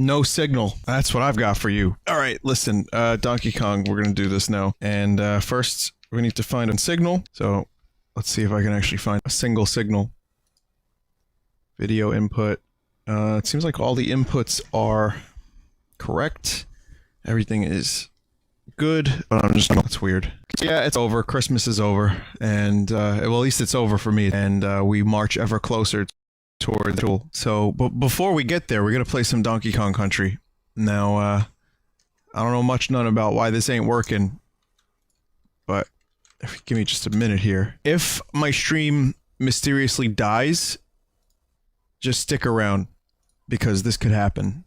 No signal. That's what I've got for you. Alright, listen, Donkey Kong, we're gonna do this now. And, first, we need to find a signal. So, let's see if I can actually find a single signal. Video input. It seems like all the inputs are correct. Everything is good, but I'm just, that's weird. Yeah, it's over. Christmas is over. And, well, at least it's over for me. And, we march ever closer toward the tool. So, but before we get there, we're gonna play some Donkey Kong Country. Now, I don't know none about why this ain't working, but if you give me just a minute here. If my stream mysteriously dies, just stick around, because this could happen.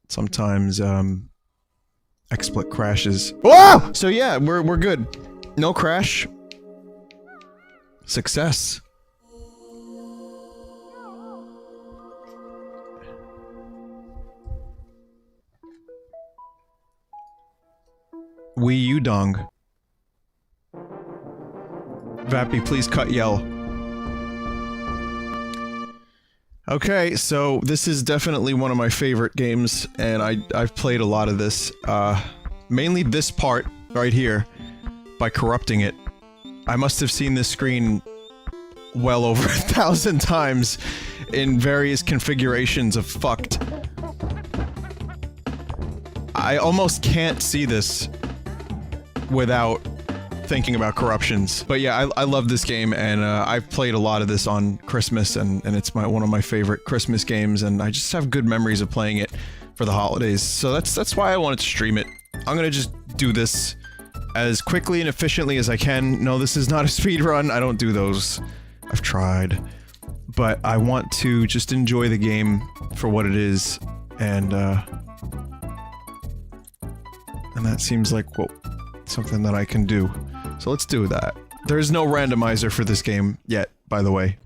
Sometimes, XSplit crashes. Whoa! So yeah, we're good. No crash. Success. Wii U dong. Vappy, please cut yell. Okay, so this is definitely one of my favorite games, and I've played a lot of this. Mainly this part, right here, by corrupting it. I must have seen this screen well over 1,000 times in various configurations of fucked. I almost can't see this without thinking about corruptions. But yeah, I love this game, and I've played a lot of this on Christmas, and it's one of my favorite Christmas games, and I just have good memories of playing it for the holidays. So that's why I wanted to stream it. I'm gonna just do this as quickly and efficiently as I can. No, this is not a speed run. I don't do those. I've tried. But I want to just enjoy the game for what it is, and that seems like, well, something that I can do. So let's do that. There's no randomizer for this game yet, by the way.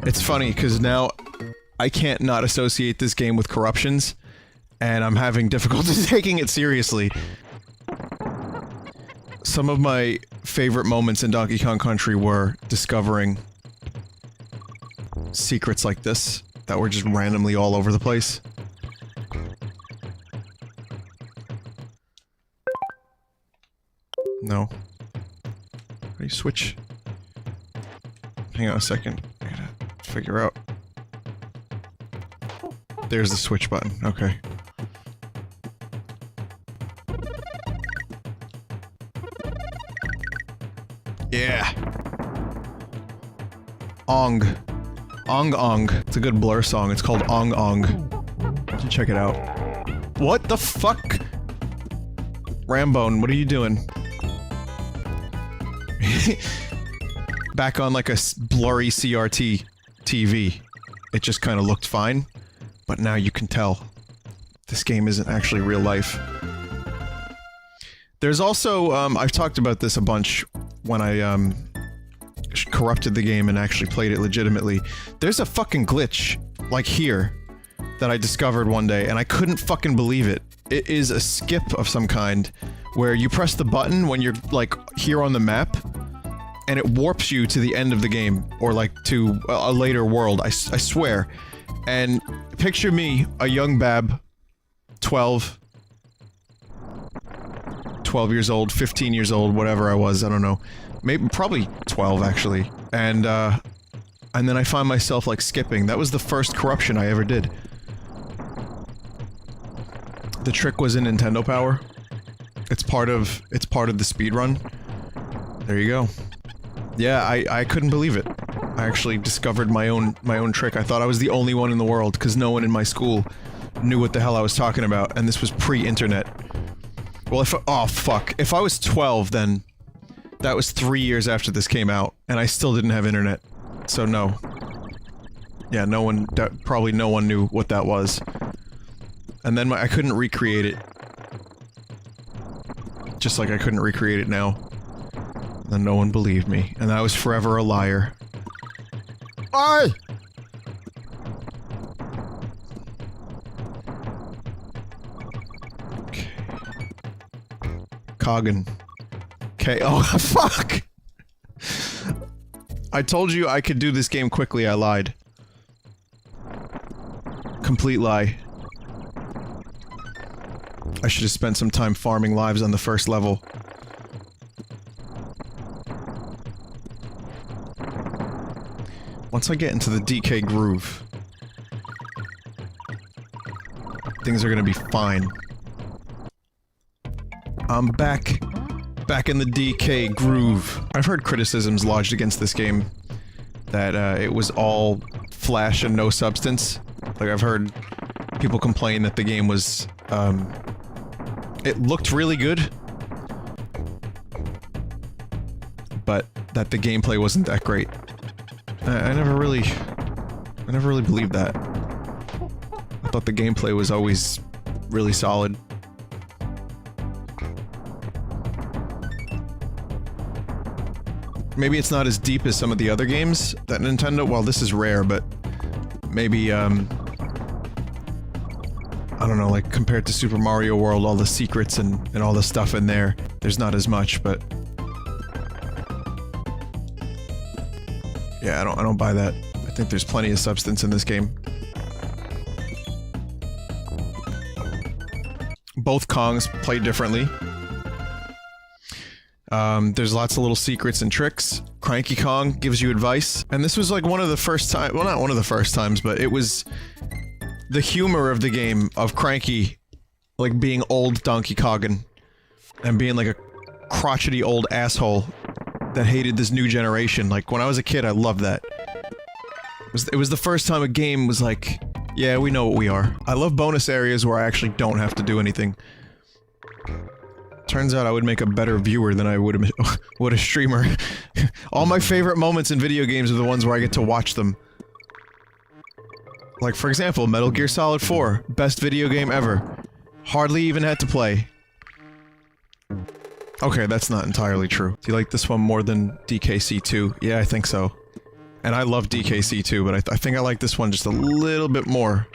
It's funny, because now I can't not associate this game with corruptions, and I'm having difficulty taking it seriously. Some of my favorite moments in Donkey Kong Country were discovering secrets like this, that were just randomly all over the place. No. How do you switch? Hang on a second. I gotta figure out. There's the switch button. Okay. Yeah. Ong. Ong Ong. It's a good Blur song. It's called Ong Ong. You should check it out. What the fuck? Rambone, what are you doing? Back on like a blurry CRT TV. It just kind of looked fine. But now you can tell. This game isn't actually real life. There's also, I've talked about this a bunch when I, corrupted the game and actually played it legitimately. There's a fucking glitch, like here, that I discovered one day, and I couldn't fucking believe it. It is a skip of some kind, where you press the button when you're, like, here on the map, and it warps you to the end of the game, or like, to a later world, I swear. And picture me, a young bab, 12 years old, 15 years old, whatever I was, I don't know. Maybe, probably 12, actually. And then I find myself, like, skipping. That was the first corruption I ever did. The trick was in Nintendo Power. It's part of the speedrun. There you go. Yeah, I couldn't believe it. I actually discovered my own trick. I thought I was the only one in the world, because no one in my school knew what the hell I was talking about, and this was pre-internet. Well, oh, fuck. If I was 12, then that was 3 years after this came out, and I still didn't have internet. So no. Yeah, probably no one knew what that was. And then I couldn't recreate it. Just like I couldn't recreate it now. Then no one believed me, and I was forever a liar. Oi! Okay. Coggin. DK. Oh, fuck! I told you I could do this game quickly, I lied. Complete lie. I should have spent some time farming lives on the first level. Once I get into the DK groove, things are gonna be fine. I'm back in the DK groove. I've heard criticisms lodged against this game that it was all flash and no substance. Like, I've heard people complain that the game was, it looked really good, but that the gameplay wasn't that great. I never really believed that. I thought the gameplay was always really solid. Maybe it's not as deep as some of the other games that Nintendo— well, this is rare, but maybe, I don't know, like, compared to Super Mario World, all the secrets and all the stuff in there, there's not as much, but... yeah, I don't buy that. I think there's plenty of substance in this game. Both Kongs play differently. There's lots of little secrets and tricks. Cranky Kong gives you advice. And this was like one of the first times— well, not one of the first times, but it was the humor of the game, of Cranky, like, being old Donkey Kong and being like a crotchety old asshole that hated this new generation. Like, when I was a kid, I loved that. It was the first time a game was like, yeah, we know what we are. I love bonus areas where I actually don't have to do anything. Turns out I would make a better viewer than I would a streamer. All my favorite moments in video games are the ones where I get to watch them. Like, for example, Metal Gear Solid 4. Best video game ever. Hardly even had to play. Okay, that's not entirely true. Do you like this one more than DKC2? Yeah, I think so. And I love DKC2, but I think I like this one just a little bit more.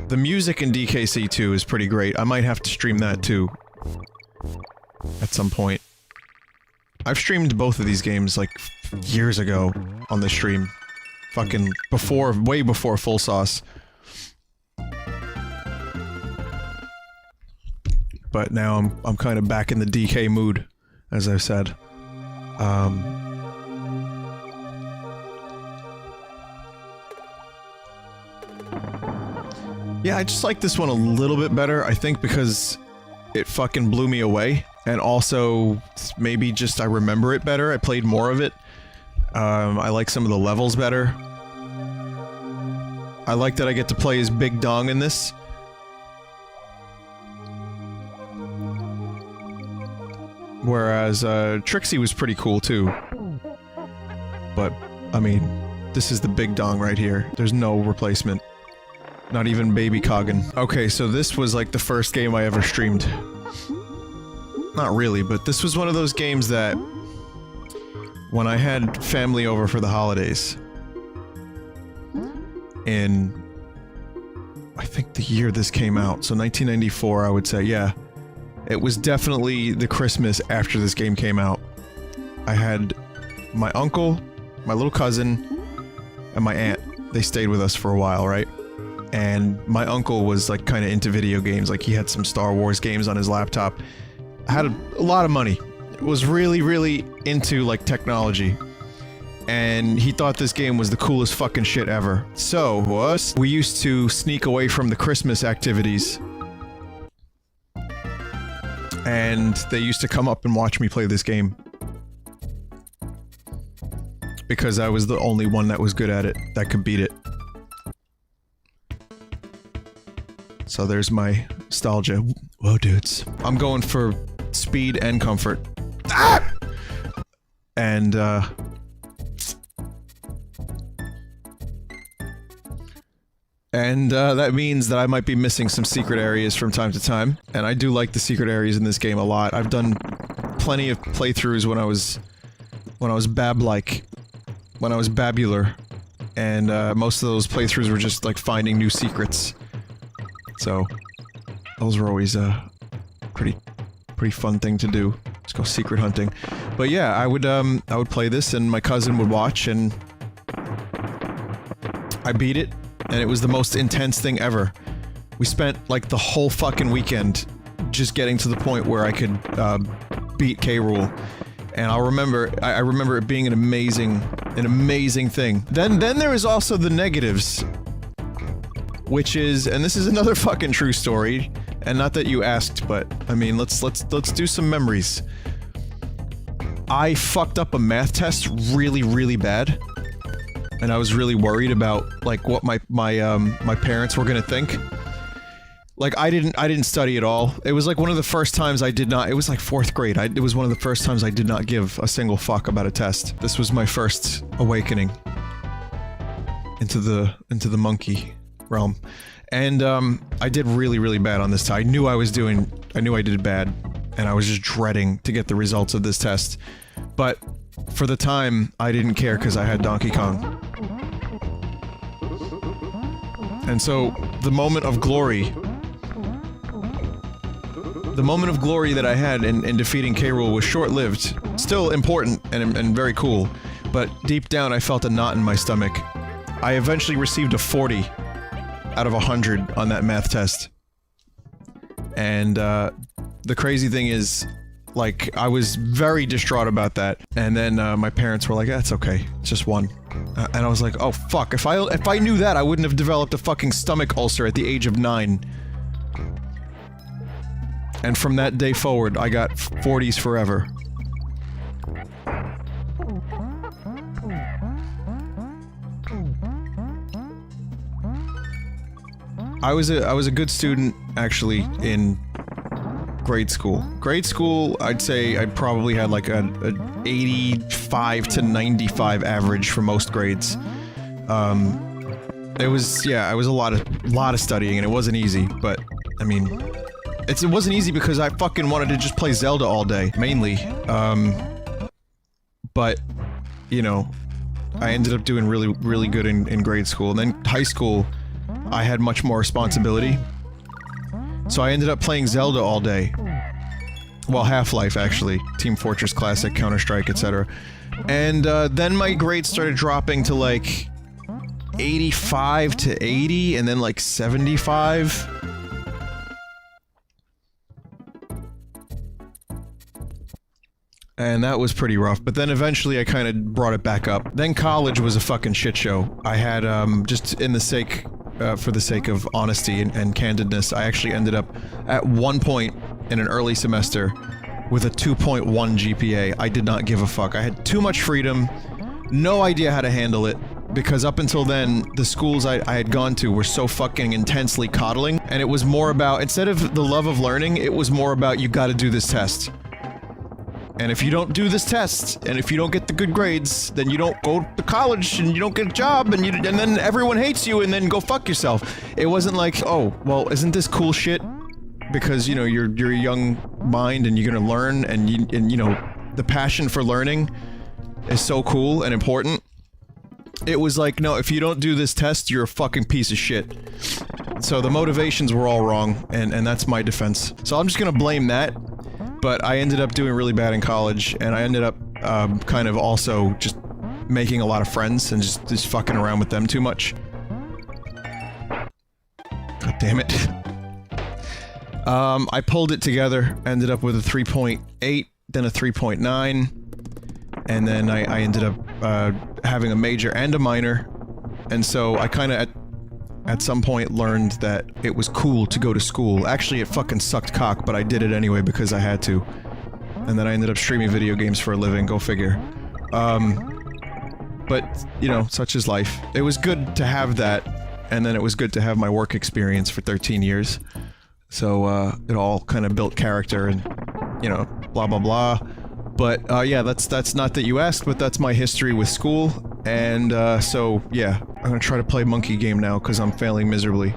The music in DKC2 is pretty great. I might have to stream that too. At some point. I've streamed both of these games, like, years ago on the stream. Fucking before— way before Full Sauce. But now I'm kind of back in the DK mood, as I've said. Yeah, I just like this one a little bit better, I think because it fucking blew me away, and also maybe just I remember it better. I played more of it. I like some of the levels better. I like that I get to play as Big Dong in this. Whereas, Trixie was pretty cool too. But, I mean, this is the Big Dong right here. There's no replacement. Not even Baby Koggin. Okay, so this was like the first game I ever streamed. Not really, but this was one of those games that when I had family over for the holidays in, I think the year this came out, so 1994 I would say, yeah. It was definitely the Christmas after this game came out. I had my uncle, my little cousin, and my aunt. They stayed with us for a while, right? And my uncle was, like, kinda into video games. Like, he had some Star Wars games on his laptop. Had a lot of money. Was really, really into, like, technology. And he thought this game was the coolest fucking shit ever. So, we used to sneak away from the Christmas activities. And they used to come up and watch me play this game. Because I was the only one that was good at it, that could beat it. So there's my nostalgia. Whoa, dudes. I'm going for speed and comfort. Ah! And, that means that I might be missing some secret areas from time to time. And I do like the secret areas in this game a lot. I've done plenty of playthroughs when I was bab-like. When I was babular. And, most of those playthroughs were just, like, finding new secrets. So, those were always a pretty fun thing to do. Let's go secret hunting. But yeah, I would play this and my cousin would watch and I beat it and it was the most intense thing ever. We spent like the whole fucking weekend just getting to the point where I could beat K. Rool. And I remember it being an amazing thing. Then there is also the negatives, which is, and this is another fucking true story, and not that you asked, but I mean, let's do some memories. I fucked up a math test really bad, and I was really worried about like what my parents were gonna think. Like, I didn't study at all. It was like one of the first times I did not- it was like 4th grade. It was one of the first times I did not give a single fuck about a test. This was my first awakening into the Monke realm. And, I did really bad on this test. I knew I did bad, and I was just dreading to get the results of this test. But, for the time, I didn't care because I had Donkey Kong. And so, the moment of glory that I had in defeating K. Rool was short-lived. Still important and very cool, but deep down I felt a knot in my stomach. I eventually received a 40 out of 100 on that math test. And, the crazy thing is, like, I was very distraught about that, and then, my parents were like, "That's okay, it's just one." And I was like, "Oh fuck, if I knew that, I wouldn't have developed a fucking stomach ulcer at the age of 9. And from that day forward, I got 40s forever. I was a good student, actually, in grade school. Grade school, I'd say I probably had like a 85 to 95 average for most grades. It was a lot of studying, and it wasn't easy, but, I mean... It wasn't easy because I fucking wanted to just play Zelda all day, mainly. But, you know, I ended up doing really good in grade school. And then high school, I had much more responsibility. So I ended up playing Zelda all day. Well, Half-Life, actually. Team Fortress Classic, Counter-Strike, etc. And, then my grades started dropping to, like, 85 to 80, and then, like, 75. And that was pretty rough, but then eventually I kind of brought it back up. Then college was a fucking shit show. I had, just for the sake of honesty and candidness, I actually ended up, at one point in an early semester, with a 2.1 GPA. I did not give a fuck. I had too much freedom, no idea how to handle it, because up until then, the schools I had gone to were so fucking intensely coddling, and it was more about, instead of the love of learning, it was more about, you gotta do this test. And if you don't do this test, and if you don't get the good grades, then you don't go to college, and you don't get a job, and then everyone hates you, and then go fuck yourself. It wasn't like, oh, well, isn't this cool shit? Because, you know, you're a young mind, and you're gonna learn, and you know, the passion for learning is so cool and important. It was like, no, if you don't do this test, you're a fucking piece of shit. So the motivations were all wrong, and that's my defense. So I'm just gonna blame that. But I ended up doing really bad in college, and I ended up, kind of also just making a lot of friends and just fucking around with them too much. God damn it. I pulled it together, ended up with a 3.8, then a 3.9, and then I ended up, having a major and a minor, and so I kinda at some point learned that it was cool to go to school. Actually, it fucking sucked cock, but I did it anyway because I had to. And then I ended up streaming video games for a living, go figure. But, you know, such is life. It was good to have that, and then it was good to have my work experience for 13 years. So, it all kind of built character and, you know, blah blah blah. But, yeah, that's not that you asked, but that's my history with school. And, so, yeah. I'm gonna try to play Monkey Game now, because I'm failing miserably.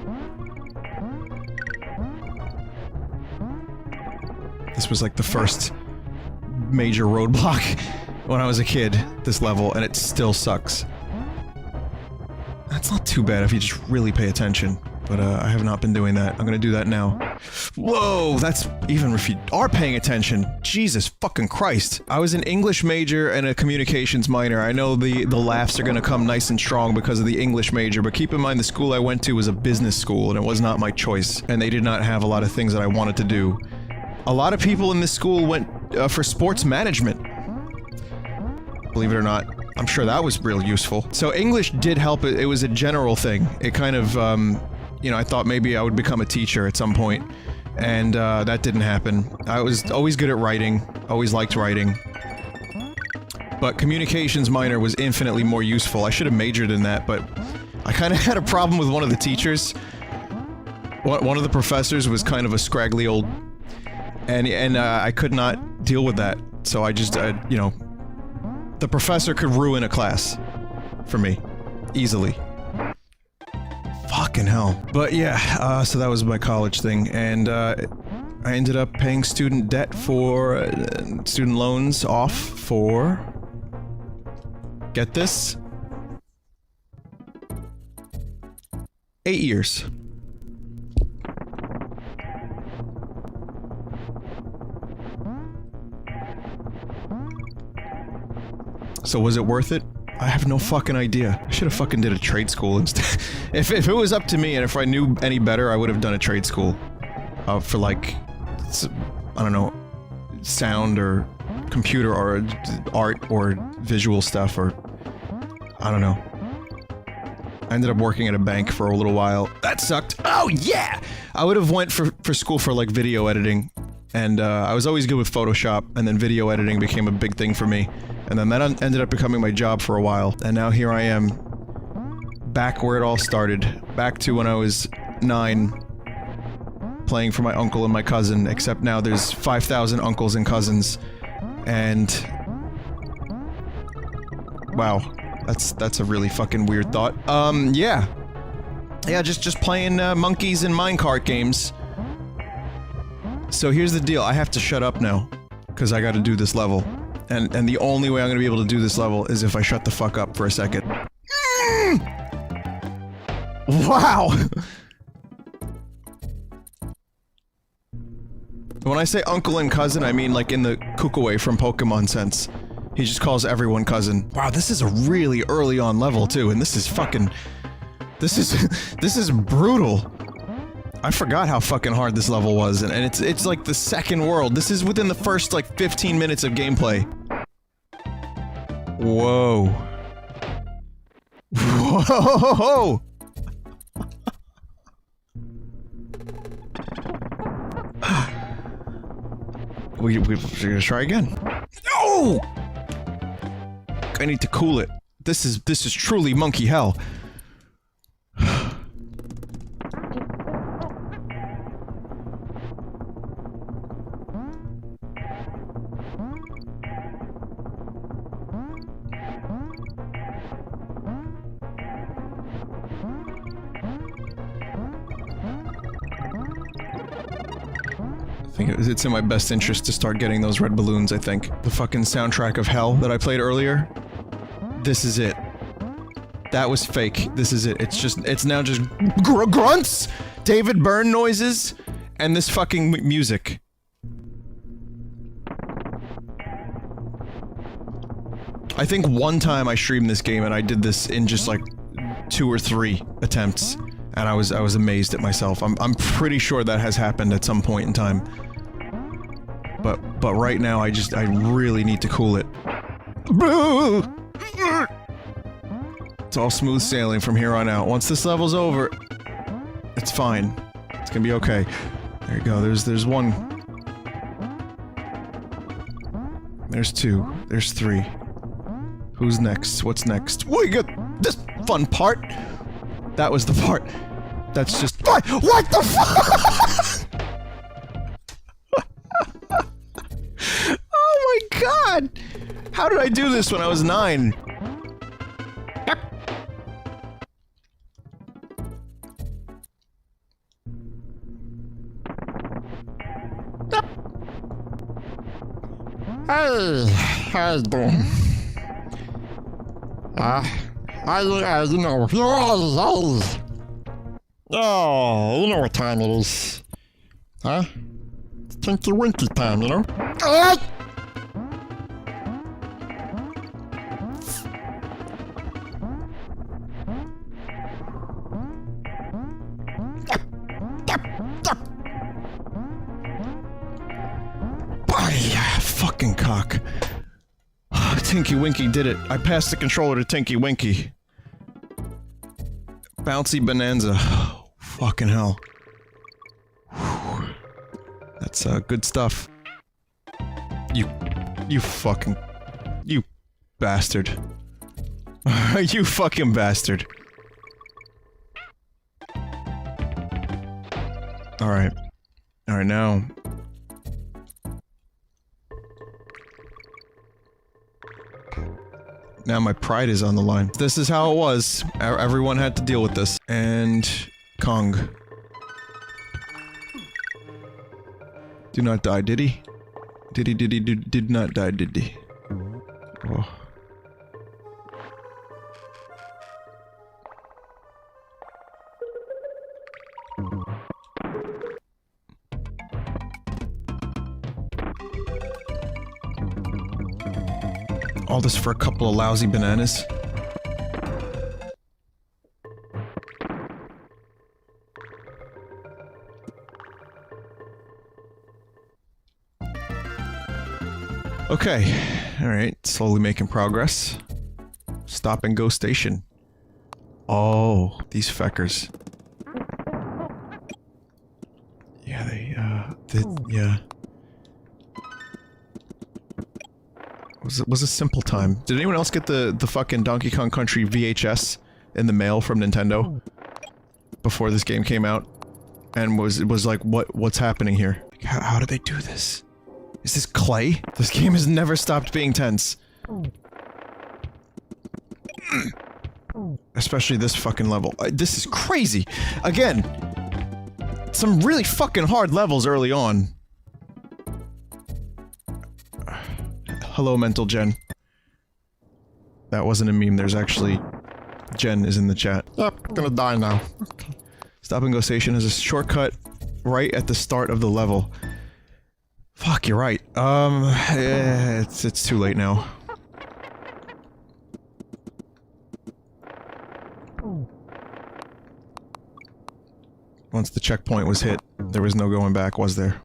This was like the first major roadblock when I was a kid, this level, and it still sucks. That's not too bad if you just really pay attention. But I have not been doing that. I'm gonna do that now. Whoa, that's even if you are paying attention. Jesus fucking Christ. I was an English major and a communications minor. I know the laughs are gonna come nice and strong because of the English major, but keep in mind the school I went to was a business school and it was not my choice. And they did not have a lot of things that I wanted to do. A lot of people in this school went for sports management. Believe it or not. I'm sure that was real useful. So English did help. It was a general thing. It kind of, you know, I thought maybe I would become a teacher at some point, and that didn't happen. I was always good at writing, always liked writing. But communications minor was infinitely more useful. I should have majored in that, but I kind of had a problem with one of the teachers. One of the professors was kind of a scraggly old... And I could not deal with that, so I just, you know... The professor could ruin a class. For me. Easily. Fucking hell. But yeah, so that was my college thing, and I ended up paying student debt for... student loans off for... Get this? 8 years. So was it worth it? I have no fucking idea. I should have fucking did a trade school instead. If it was up to me and if I knew any better, I would have done a trade school. For like... I don't know... sound or computer or art or visual stuff or... I don't know. I ended up working at a bank for a little while. That sucked! Oh yeah! I would have went for school for like video editing. And I was always good with Photoshop, and then video editing became a big thing for me. And then that ended up becoming my job for a while. And now here I am. Back where it all started. Back to when I was 9. Playing for my uncle and my cousin, except now there's 5,000 uncles and cousins. And... wow. That's a really fucking weird thought. Yeah. Yeah, just playing monkeys and minecart games. So here's the deal, I have to shut up now. Because I gotta do this level. And the only way I'm gonna be able to do this level is if I shut the fuck up for a second. Wow! When I say uncle and cousin, I mean like in the Kukue from Pokemon sense. He just calls everyone cousin. Wow, this is a really early on level too, and this is fucking... This is brutal. I forgot how fucking hard this level was, and it's like the second world. This is within the first like 15 minutes of gameplay. Whoa. Whoa! We're gonna try again. No! I need to cool it. This is truly monkey hell. I think it's in my best interest to start getting those red balloons, I think. The fucking soundtrack of hell that I played earlier. This is it. That was fake. This is it. It's now just grunts, David Byrne noises, and this fucking music. I think one time I streamed this game and I did this in just like 2 or 3 attempts, and I was amazed at myself. I'm pretty sure that has happened at some point in time. But right now I really need to cool it. It's all smooth sailing from here on out. Once this level's over, it's fine. It's gonna be okay. There you go. There's 1. There's 2. There's 3. Who's next? What's next? We got this fun part. That was the part. That's just what the fuck? Oh my god! How did I do this when I was 9? Hey, how you doing? You know, Oh, you know what time it is. Huh? It's Tinky Winky time, you know? Fucking cock. Tinky Winky did it. I passed the controller to Tinky Winky. Bouncy Bonanza. Fucking hell. Whew. That's good stuff. You fucking... You bastard. You fucking bastard. Alright. Alright, now... Now my pride is on the line. This is how it was. Everyone had to deal with this. And... Kong. Do not die, did he? Did not die, did he? Oh. All this for a couple of lousy bananas. Okay, alright, slowly making progress. Stop and go station. Oh, these feckers. Yeah, yeah. Was a simple time. Did anyone else get the fucking Donkey Kong Country VHS in the mail from Nintendo? Before this game came out? And was like, what's happening here? Like, how did they do this? Is this clay? This game has never stopped being tense. Especially this fucking level. This is crazy! Again! Some really fucking hard levels early on. Hello, Mental Jen. That wasn't a meme, there's actually... Jen is in the chat. Yep, gonna die now. Okay. Stop and Go Station is a shortcut right at the start of the level. Fuck, you're right. It's too late now. Once the checkpoint was hit, there was no going back, was there?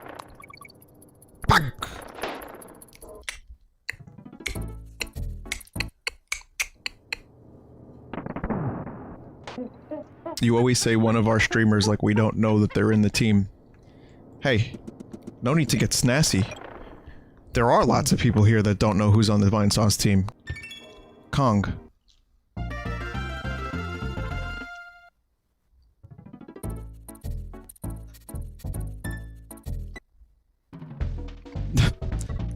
Fuck! You always say one of our streamers like we don't know that they're in the team. Hey, no need to get snazzy. There are lots of people here that don't know who's on the Vinesauce team. Kong.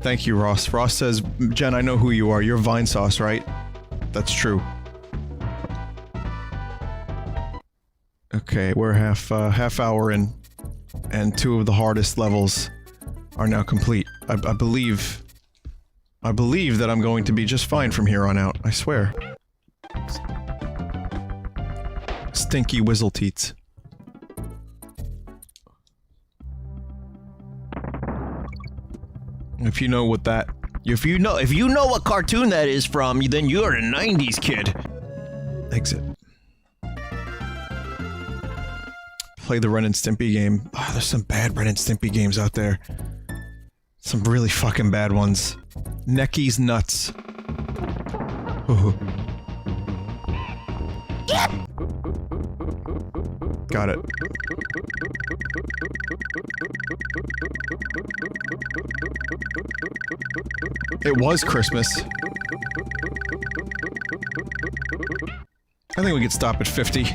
Thank you, Ross. Ross says, Jen, I know who you are. You're Vinesauce, right? That's true. Okay, we're half hour in, and 2 of the hardest levels are now complete. I believe that I'm going to be just fine from here on out, I swear. Stinky Whizzleteats. If you know what that... If you know what cartoon that is from, then you're a 90s kid. Exit. Play the Ren and Stimpy game. Oh, there's some bad Ren and Stimpy games out there. Some really fucking bad ones. Necky's Nuts. Got it. It was Christmas. I think we could stop at 50.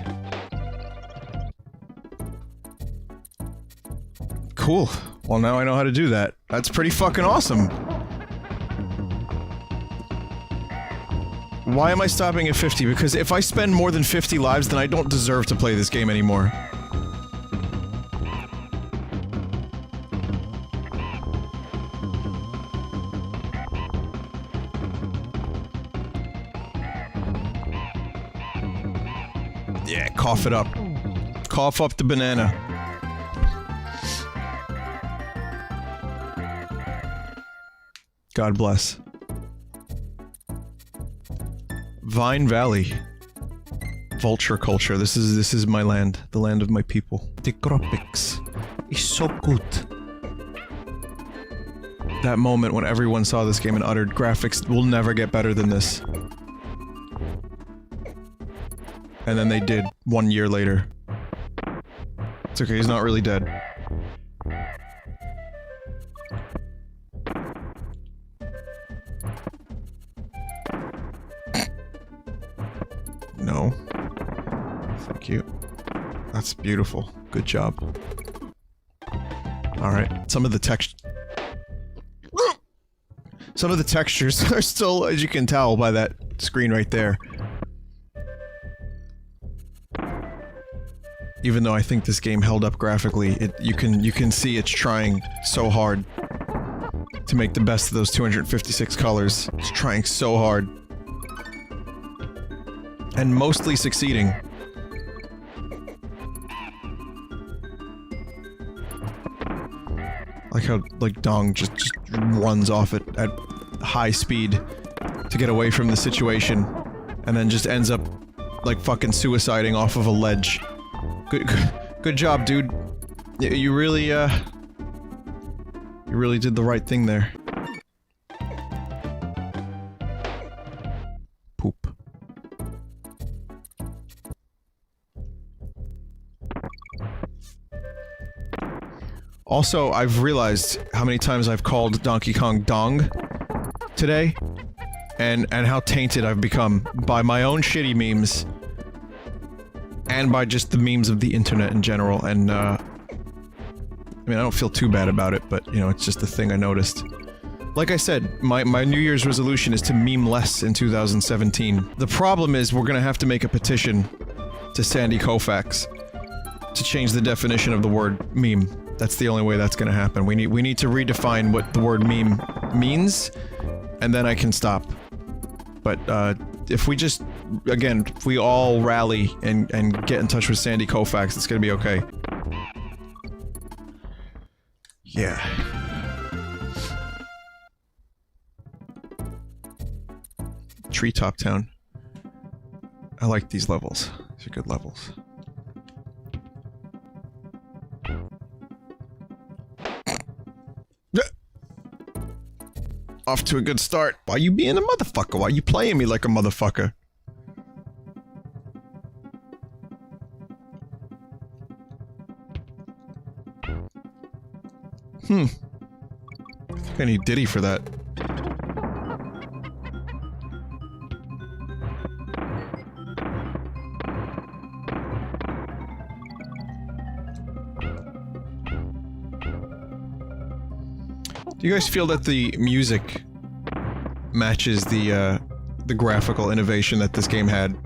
Cool. Well, now I know how to do that. That's pretty fucking awesome. Why am I stopping at 50? Because if I spend more than 50 lives, then I don't deserve to play this game anymore. Yeah, cough it up. Cough up the banana. God bless. Vine Valley. Vulture culture. This is my land. The land of my people. The graphics is so good. That moment when everyone saw this game and uttered, graphics will never get better than this. And then they did 1 year later. It's okay, he's not really dead. No. Thank you. That's beautiful. Good job. Alright, some of the textures are still, as you can tell by that screen right there. Even though I think this game held up graphically, you can see it's trying so hard to make the best of those 256 colors. It's trying so hard. And mostly succeeding. Like how, like, Dong just runs off it at high speed to get away from the situation, and then just ends up, like, fucking suiciding off of a ledge. Good job, dude. You really did the right thing there. Poop. Also, I've realized how many times I've called Donkey Kong Dong today, and how tainted I've become by my own shitty memes, and by just the memes of the internet in general, and, I mean, I don't feel too bad about it, but, you know, it's just a thing I noticed. Like I said, my New Year's resolution is to meme less in 2017. The problem is we're gonna have to make a petition to Sandy Koufax to change the definition of the word meme. That's the only way that's gonna happen. We need to redefine what the word meme means, and then I can stop. But, if we just, again, if we all rally and get in touch with Sandy Koufax, it's gonna be okay. Yeah. Treetop Town. I like these levels. These are good levels. Off to a good start. Why you being a motherfucker? Why you playing me like a motherfucker? I think I need Diddy for that. Do you guys feel that the music matches the graphical innovation that this game had?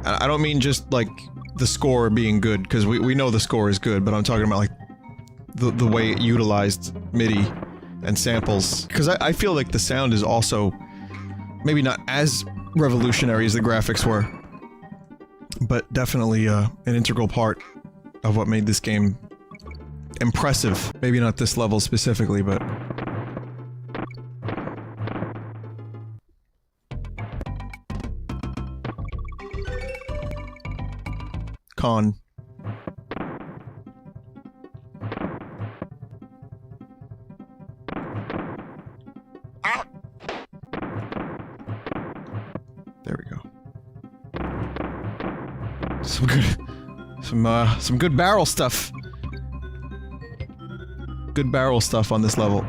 I don't mean just, like, the score being good, because we know the score is good, but I'm talking about, like, the way it utilized MIDI and samples. Because I feel like the sound is also maybe not as revolutionary as the graphics were, but definitely an integral part of what made this game impressive. Maybe not this level specifically, but... Con. There we go. Some good barrel stuff. Good barrel stuff on this level.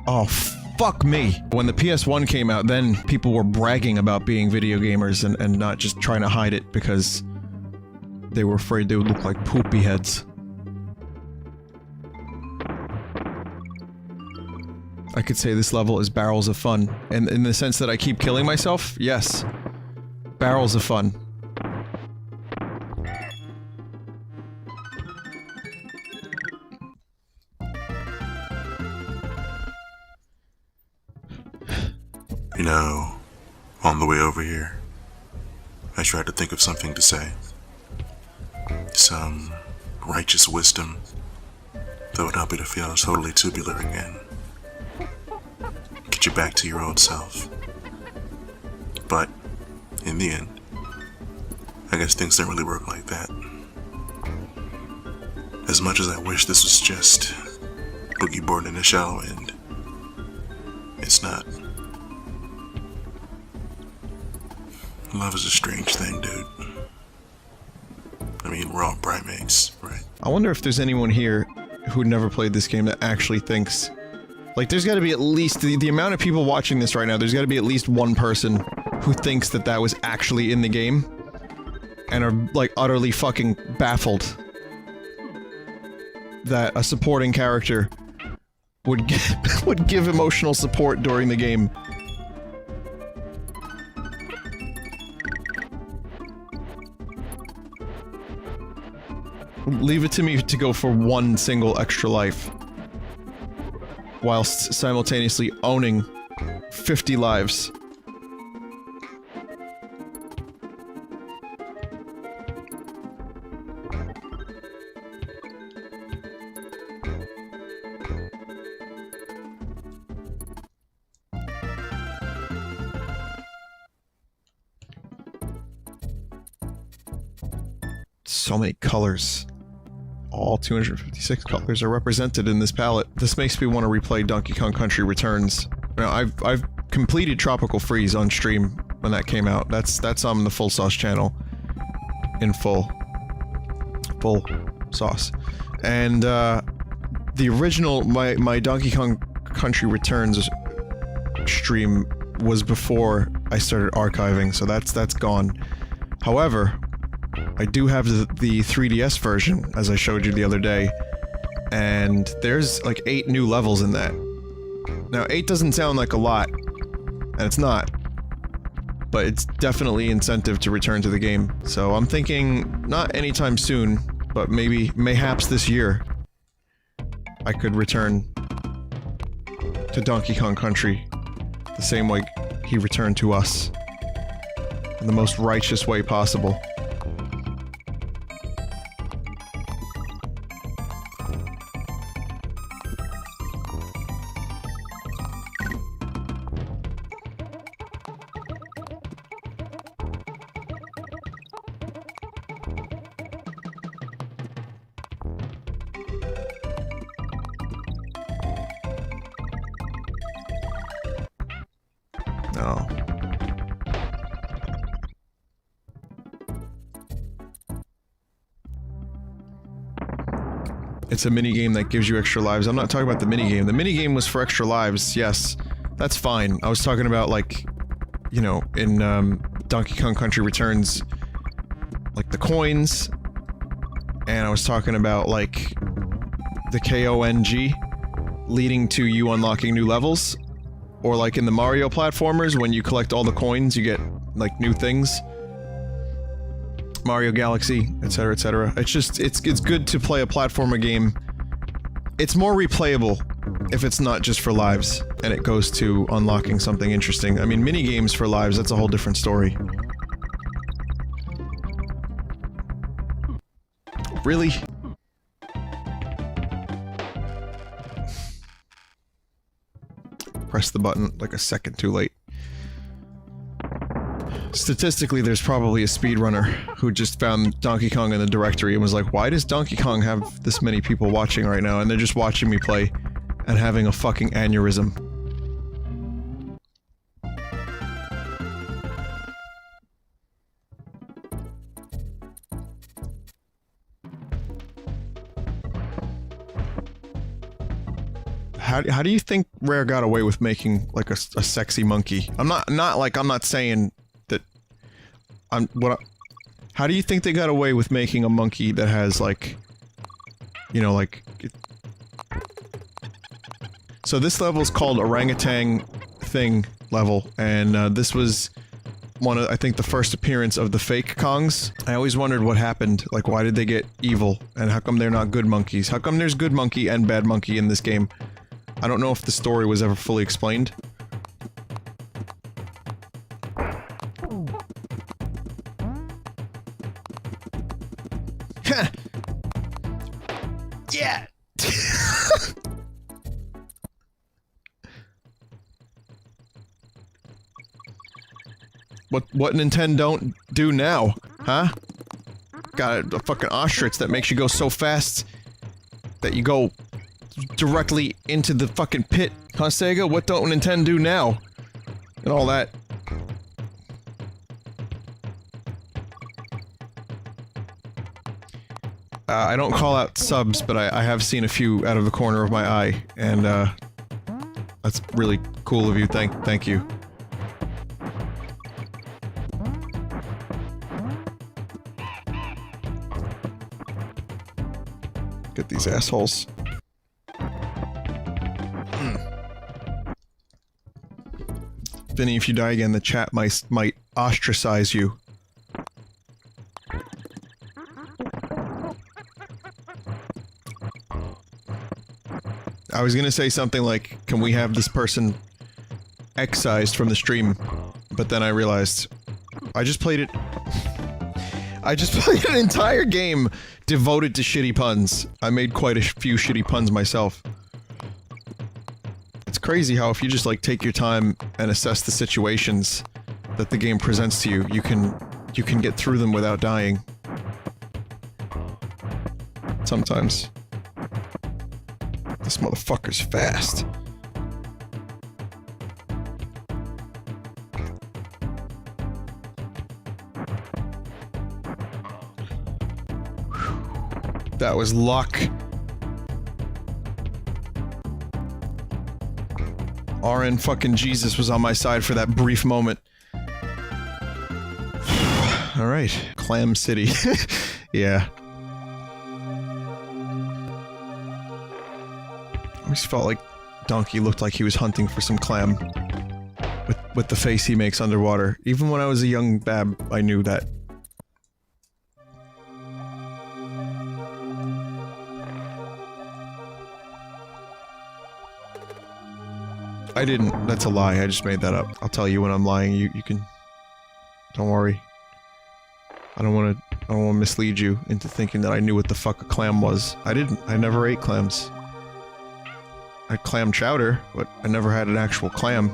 Oh, fuck me. When the PS1 came out, then people were bragging about being video gamers and not just trying to hide it because they were afraid they would look like poopy heads. I could say this level is barrels of fun. And in the sense that I keep killing myself, yes. Barrels of fun. You know, on the way over here, I tried to think of something to say. some righteous wisdom that would help you to feel totally tubular again. Get you back to your old self. But, in the end, I guess things don't really work like that. As much as I wish this was just boogie boarding in the shallow end, it's not. Love is a strange thing, dude. I mean, we're all primates, right? I wonder if there's anyone here who never played this game that actually thinks... Like, there's gotta be at least... The amount of people watching this right now, there's gotta be at least one person who thinks that that was actually in the game. And are, like, utterly fucking baffled that a supporting character would would give emotional support during the game. Leave it to me to go for one single extra life, whilst simultaneously owning 50 lives. So many colors. All 256 colors are represented in this palette. This makes me want to replay Donkey Kong Country Returns. Now, I've completed Tropical Freeze on stream when that came out. That's on the Full Sauce channel. In full sauce. And, the original, my Donkey Kong Country Returns stream was before I started archiving, so that's gone. However, I do have the 3DS version, as I showed you the other day, and there's like 8 new levels in that. Now, 8 doesn't sound like a lot, and it's not, but it's definitely incentive to return to the game. So I'm thinking, not anytime soon, but mayhaps this year, I could return to Donkey Kong Country the same way he returned to us, in the most righteous way possible. No. It's a minigame that gives you extra lives. I'm not talking about the minigame. The minigame was for extra lives, yes. That's fine. I was talking about, like, you know, in, Donkey Kong Country Returns, like, the coins, and I was talking about, like, the KONG leading to you unlocking new levels. Or like in the Mario platformers, when you collect all the coins, you get, like, new things. Mario Galaxy, etc., etc. It's just, it's good to play a platformer game. It's more replayable if it's not just for lives, and it goes to unlocking something interesting. I mean, mini-games for lives, that's a whole different story. Really? Press the button like a second too late. Statistically, there's probably a speedrunner who just found Donkey Kong in the directory and was like, why does Donkey Kong have this many people watching right now? And they're just watching me play and having a fucking aneurysm. How do you think Rare got away with making, like, a sexy monkey? I'm not saying that... how do you think they got away with making a monkey that has, like... You know, like... So this level is called Orangutan Thing level, and, this was one of, I think, the first appearance of the fake Kongs. I always wondered what happened, like, why did they get evil, and how come they're not good monkeys? How come there's good monkey and bad monkey in this game? I don't know if the story was ever fully explained. Heh! What Nintendo don't do now, huh? Got a fucking ostrich that makes you go so fast that you go directly into the fucking pit, huh, Sega? What don't Nintendo do now? And all that. I don't call out subs, but I have seen a few out of the corner of my eye, and that's really cool of you. Thank you. Get these assholes. Vinny, if you die again, the chat might ostracize you. I was gonna say something like, can we have this person excised from the stream? But then I realized, I just played an entire game devoted to shitty puns. I made quite a few shitty puns myself. It's crazy how if you just like take your time and assess the situations that the game presents to you, you can get through them without dying. Sometimes. This motherfucker's fast. That was luck. RN fucking Jesus was on my side for that brief moment. Alright. Clam City. Yeah. I always felt like Donkey looked like he was hunting for some clam. With the face he makes underwater. Even when I was a young bab, I knew that. I didn't. That's a lie. I just made that up. I'll tell you when I'm lying. You can... Don't worry. I don't want to mislead you into thinking that I knew what the fuck a clam was. I didn't. I never ate clams. I had clam chowder, but I never had an actual clam.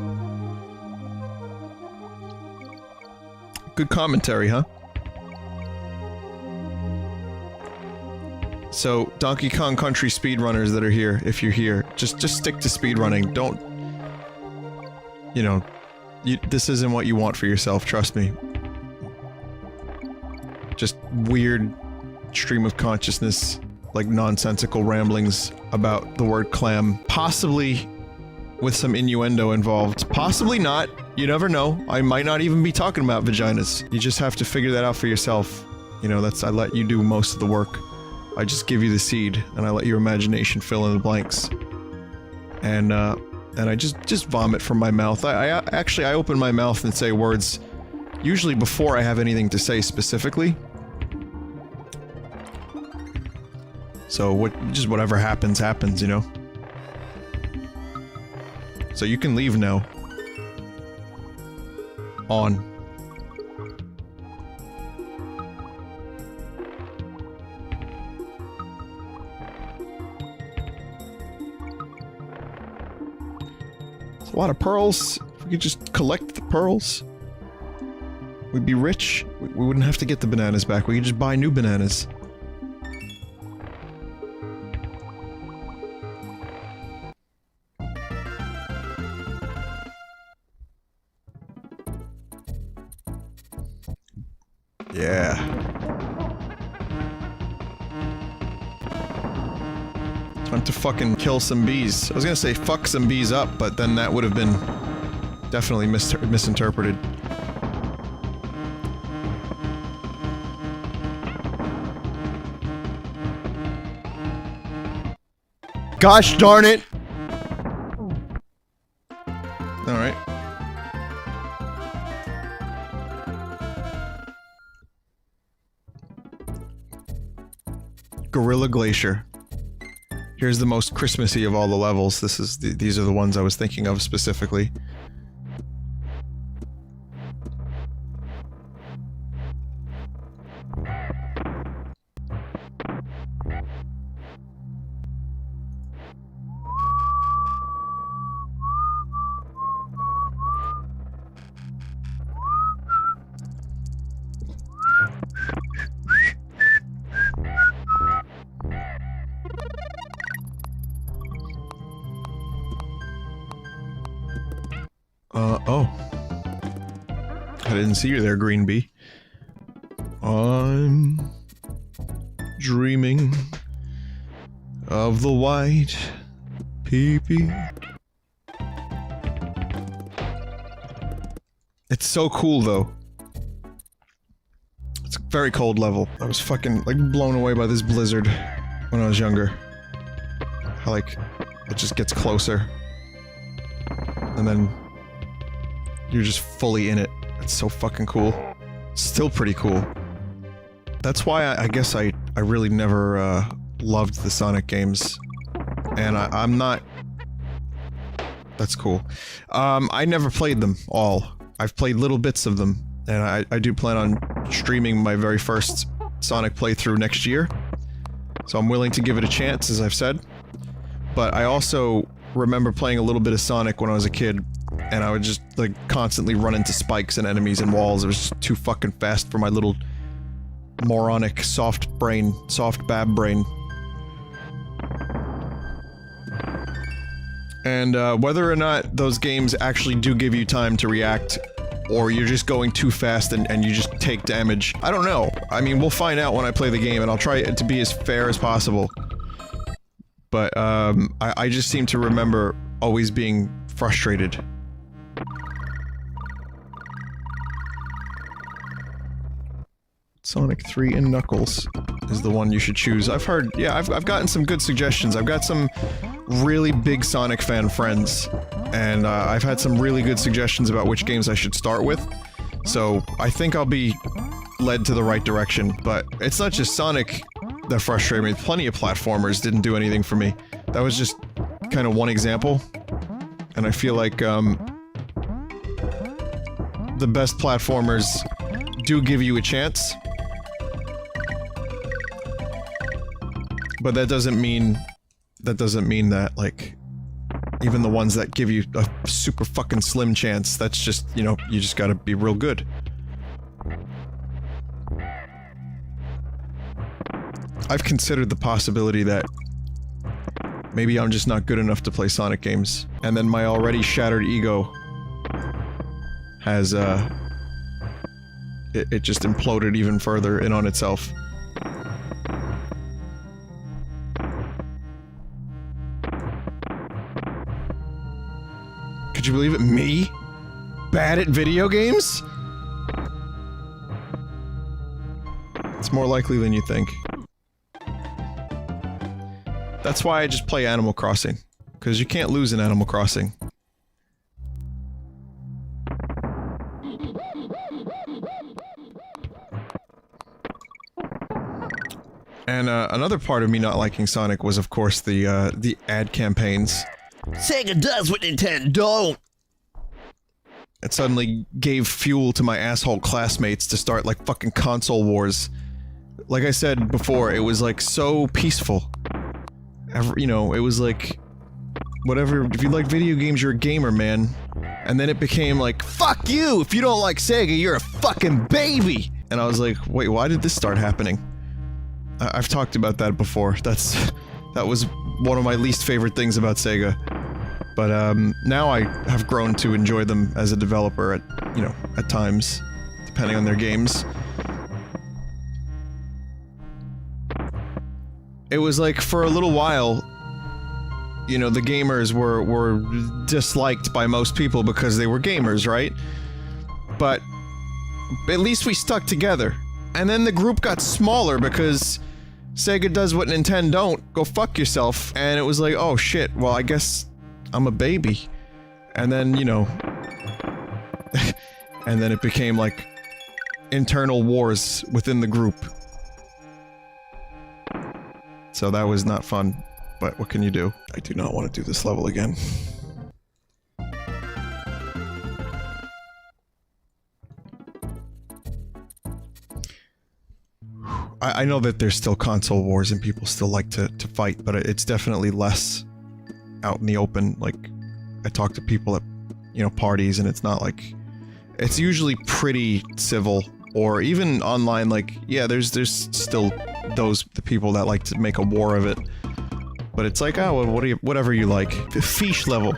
Good commentary, huh? So, Donkey Kong Country speedrunners that are here, if you're here, just stick to speedrunning. Don't... You know, this isn't what you want for yourself, trust me. Just weird stream of consciousness, like nonsensical ramblings about the word clam. Possibly with some innuendo involved. Possibly not. You never know. I might not even be talking about vaginas. You just have to figure that out for yourself. You know, I let you do most of the work. I just give you the seed, and I let your imagination fill in the blanks. And I just vomit from my mouth. I actually open my mouth and say words, usually before I have anything to say specifically. So just whatever happens, happens, you know? So you can leave now. On. It's a lot of pearls. If we could just collect the pearls, we'd be rich. We wouldn't have to get the bananas back. We could just buy new bananas. Yeah. Time to fucking kill some bees. I was gonna say fuck some bees up, but then that would have been definitely misinterpreted. Gosh darn it! Alright. Gorilla Glacier. Here's the most Christmassy of all the levels. These are the ones I was thinking of specifically. Oh. I didn't see you there, Green Bee. I'm dreaming of the white pee-pee. It's so cool, though. It's a very cold level. I was fucking, like, blown away by this blizzard when I was younger. How, like, it just gets closer. And then you're just fully in it. It's so fucking cool. Still pretty cool. That's why I guess I really never, loved the Sonic games. And I'm not... That's cool. I never played them all. I've played little bits of them, and I do plan on streaming my very first Sonic playthrough next year. So I'm willing to give it a chance, as I've said. But I also remember playing a little bit of Sonic when I was a kid, and I would just, like, constantly run into spikes and enemies and walls. It was just too fucking fast for my little moronic soft bab brain. And whether or not those games actually do give you time to react, or you're just going too fast and you just take damage, I don't know. I mean, we'll find out when I play the game, and I'll try it to be as fair as possible. But, I just seem to remember always being frustrated. Sonic 3 and Knuckles is the one you should choose. I've heard, yeah, I've gotten some good suggestions. I've got some really big Sonic fan friends, and I've had some really good suggestions about which games I should start with. So I think I'll be led to the right direction, but it's not just Sonic that frustrated me. Plenty of platformers didn't do anything for me. That was just kind of one example, and I feel like, the best platformers do give you a chance. But that doesn't mean that, like, even the ones that give you a super fucking slim chance, that's just, you know, you just gotta be real good. I've considered the possibility that maybe I'm just not good enough to play Sonic games, and then my already shattered ego has, it just imploded even further in on itself. Could you believe it? Me? Bad at video games? It's more likely than you think. That's why I just play Animal Crossing. Because you can't lose in Animal Crossing. And, another part of me not liking Sonic was, of course, the ad campaigns. Sega does what Nintendo don't! It suddenly gave fuel to my asshole classmates to start, like, fucking console wars. Like I said before, it was, like, so peaceful. You know, it was like... Whatever, if you like video games, you're a gamer, man. And then it became like, fuck you! If you don't like Sega, you're a fucking baby! And I was like, wait, why did this start happening? I've talked about that before. That was one of my least favorite things about Sega. But, now I have grown to enjoy them as a developer at, you know, at times, depending on their games. It was like, for a little while, you know, the gamers were disliked by most people because they were gamers, right? But at least we stuck together. And then the group got smaller because Sega does what Nintendo don't, go fuck yourself. And it was like, oh shit, well I guess I'm a baby. And then, you know... and then it became like internal wars within the group. So that was not fun, but what can you do? I do not want to do this level again. I know that there's still console wars and people still like to fight, but it's definitely less out in the open. Like, I talk to people at, you know, parties, and it's not like... It's usually pretty civil, or even online, like, yeah, there's still the people that like to make a war of it. But it's like, oh, well, whatever you like. The fish level.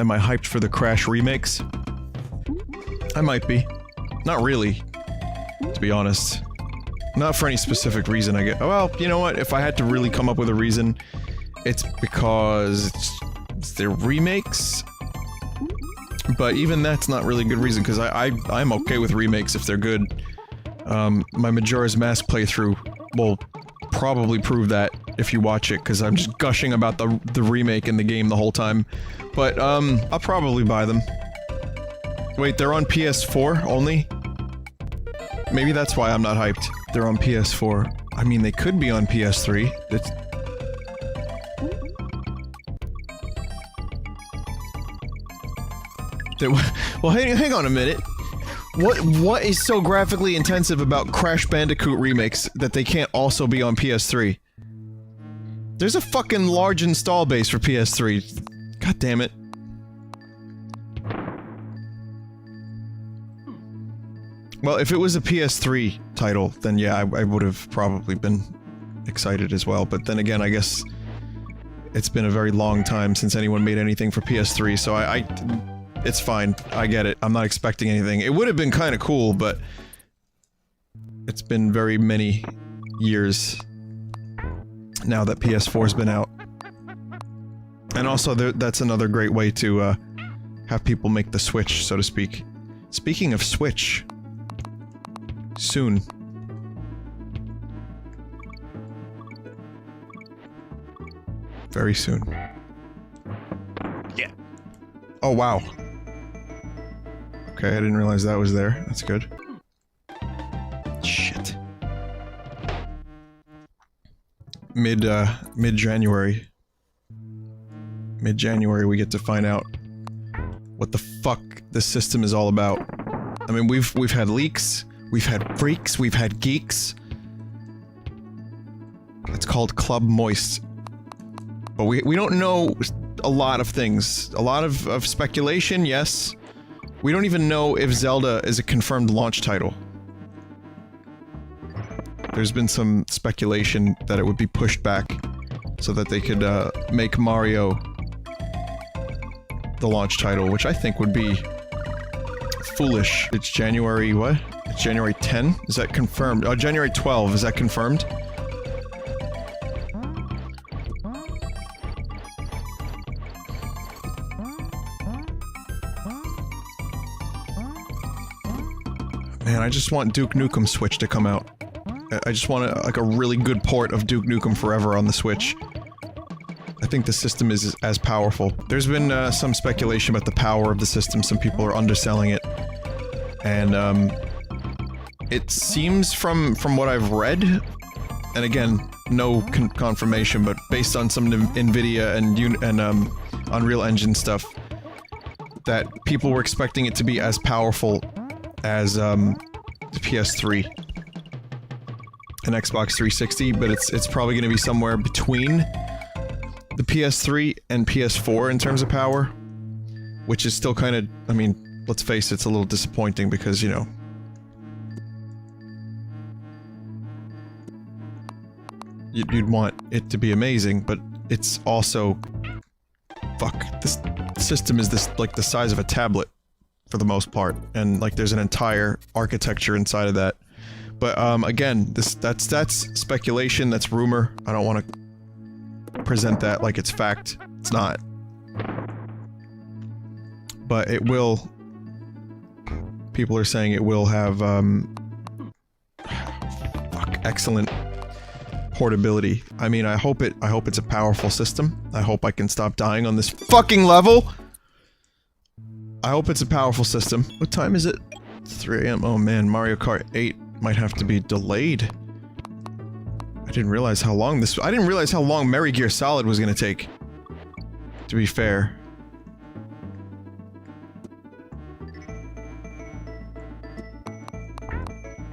Am I hyped for the Crash remakes? I might be. Not really, to be honest. Not for any specific reason, I guess. Well, you know what? If I had to really come up with a reason, it's because it's their remakes. But even that's not really a good reason, because I'm okay with remakes if they're good. My Majora's Mask playthrough will probably prove that if you watch it, because I'm just gushing about the remake in the game the whole time. But, I'll probably buy them. Wait, they're on PS4 only? Maybe that's why I'm not hyped. They're on PS4. I mean, they could be on PS3. It's... Well, hang on a minute. What is so graphically intensive about Crash Bandicoot remakes that they can't also be on PS3? There's a fucking large install base for PS3. God damn it. Well, if it was a PS3 title, then yeah, I would have probably been excited as well, but then again, I guess it's been a very long time since anyone made anything for PS3, so it's fine. I get it. I'm not expecting anything. It would have been kind of cool, but it's been very many years now that PS4's been out. And also, that's another great way to have people make the switch, so to speak. Speaking of Switch... soon. Very soon. Yeah. Oh, wow. Okay, I didn't realize that was there. That's good. Shit. Mid-January. Mid-January we get to find out what the fuck this system is all about. I mean, we've had leaks. We've had freaks, we've had geeks. It's called Club Moist. But we don't know a lot of things. A lot of speculation, yes. We don't even know if Zelda is a confirmed launch title. There's been some speculation that it would be pushed back so that they could make Mario the launch title, which I think would be foolish. It's January what? It's January 10? Is that confirmed? Oh, January 12, is that confirmed? Man, I just want Duke Nukem Switch to come out. I just want like a really good port of Duke Nukem Forever on the Switch. I think the system is as powerful. There's been some speculation about the power of the system, some people are underselling it. And, it seems from what I've read, and again, no confirmation, but based on some NVIDIA and Unreal Engine stuff, that people were expecting it to be as powerful as, the PS3 and Xbox 360, but it's probably gonna be somewhere between the PS3 and PS4 in terms of power, which is still kind of, I mean, let's face it, it's a little disappointing because, you know, you'd want it to be amazing, but it's also... Fuck, this system is like the size of a tablet, for the most part, and like there's an entire architecture inside of that. But again, that's speculation, that's rumor. I don't want to present that like it's fact. It's not. But it will... People are saying it will have, excellent portability. I mean, I hope it's a powerful system. I hope I can stop dying on this fucking level! I hope it's a powerful system. What time is it? It's 3 AM. Oh man, Mario Kart 8 might have to be delayed. I didn't realize how long I didn't realize how long Merry Gear Solid was gonna take. To be fair.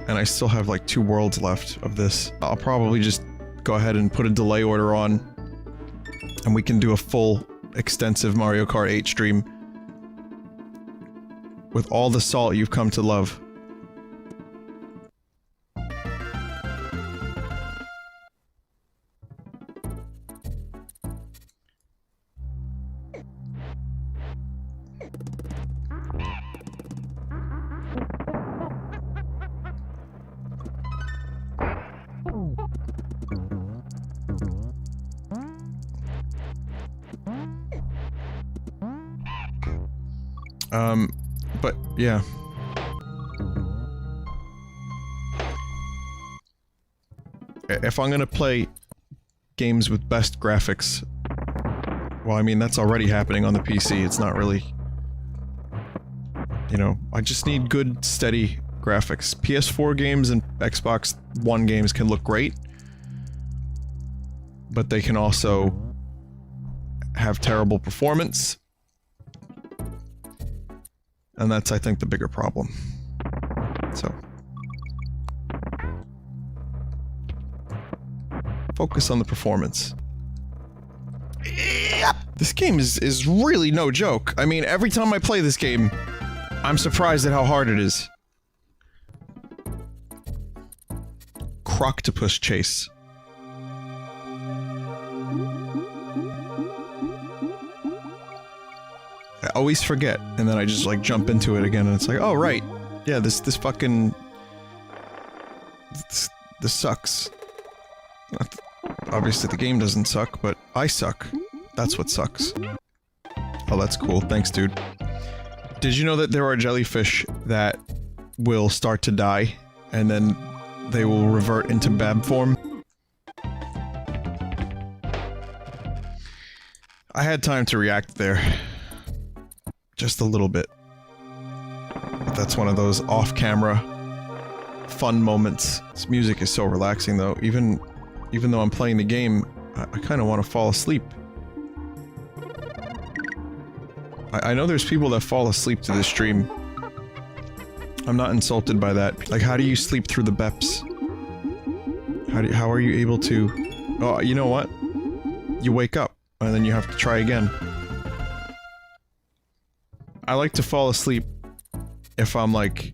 And I still have like 2 worlds left of this. I'll probably just go ahead and put a delay order on. And we can do a full, extensive Mario Kart 8 stream. With all the salt you've come to love. But yeah. If I'm gonna play games with best graphics, well, I mean, that's already happening on the PC, it's not really... You know, I just need good, steady graphics. PS4 games and Xbox One games can look great, but they can also have terrible performance. And that's, I think, the bigger problem. So... focus on the performance. This game is really no joke. I mean, every time I play this game, I'm surprised at how hard it is. Croctopus chase. I always forget, and then I just like jump into it again, and it's like, oh right, yeah, this fucking... This sucks. Obviously the game doesn't suck, but I suck. That's what sucks. Oh, that's cool. Thanks, dude. Did you know that there are jellyfish that will start to die, and then they will revert into bab form? I had time to react there. Just a little bit. But that's one of those off-camera fun moments. This music is so relaxing, though. Even though I'm playing the game, I kind of want to fall asleep. I know there's people that fall asleep to this stream. I'm not insulted by that. Like, how do you sleep through the beps? How are you able to... Oh, you know what? You wake up, and then you have to try again. I like to fall asleep if I'm like...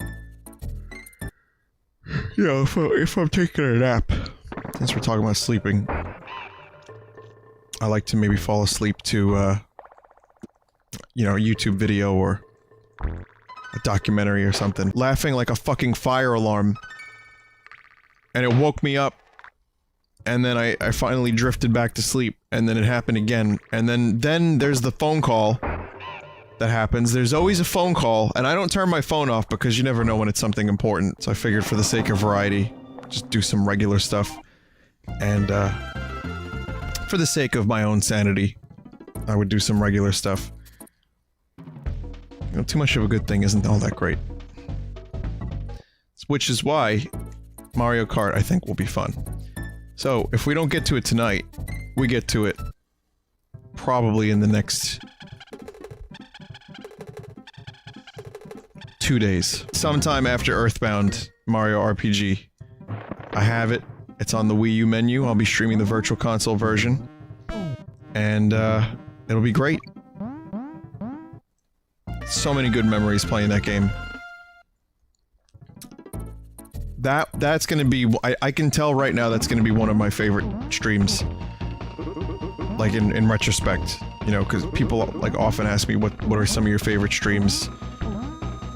You know, if I'm taking a nap. Since we're talking about sleeping, I like to maybe fall asleep to, you know, a YouTube video or a documentary or something. Laughing like a fucking fire alarm. And it woke me up. And then I finally drifted back to sleep. And then it happened again. And then there's the phone call that happens. There's always a phone call. And I don't turn my phone off because you never know when it's something important. So I figured for the sake of variety, just do some regular stuff. And, for the sake of my own sanity, I would do some regular stuff. You know, too much of a good thing isn't all that great. Which is why Mario Kart, I think, will be fun. So, if we don't get to it tonight, we get to it probably in the next 2 days. Sometime after Earthbound Mario RPG. I have it. It's on the Wii U menu. I'll be streaming the Virtual Console version. And, it'll be great. So many good memories playing that game. That's gonna be... I can tell right now that's gonna be one of my favorite streams. Like, in retrospect. You know, because people, like, often ask me what are some of your favorite streams.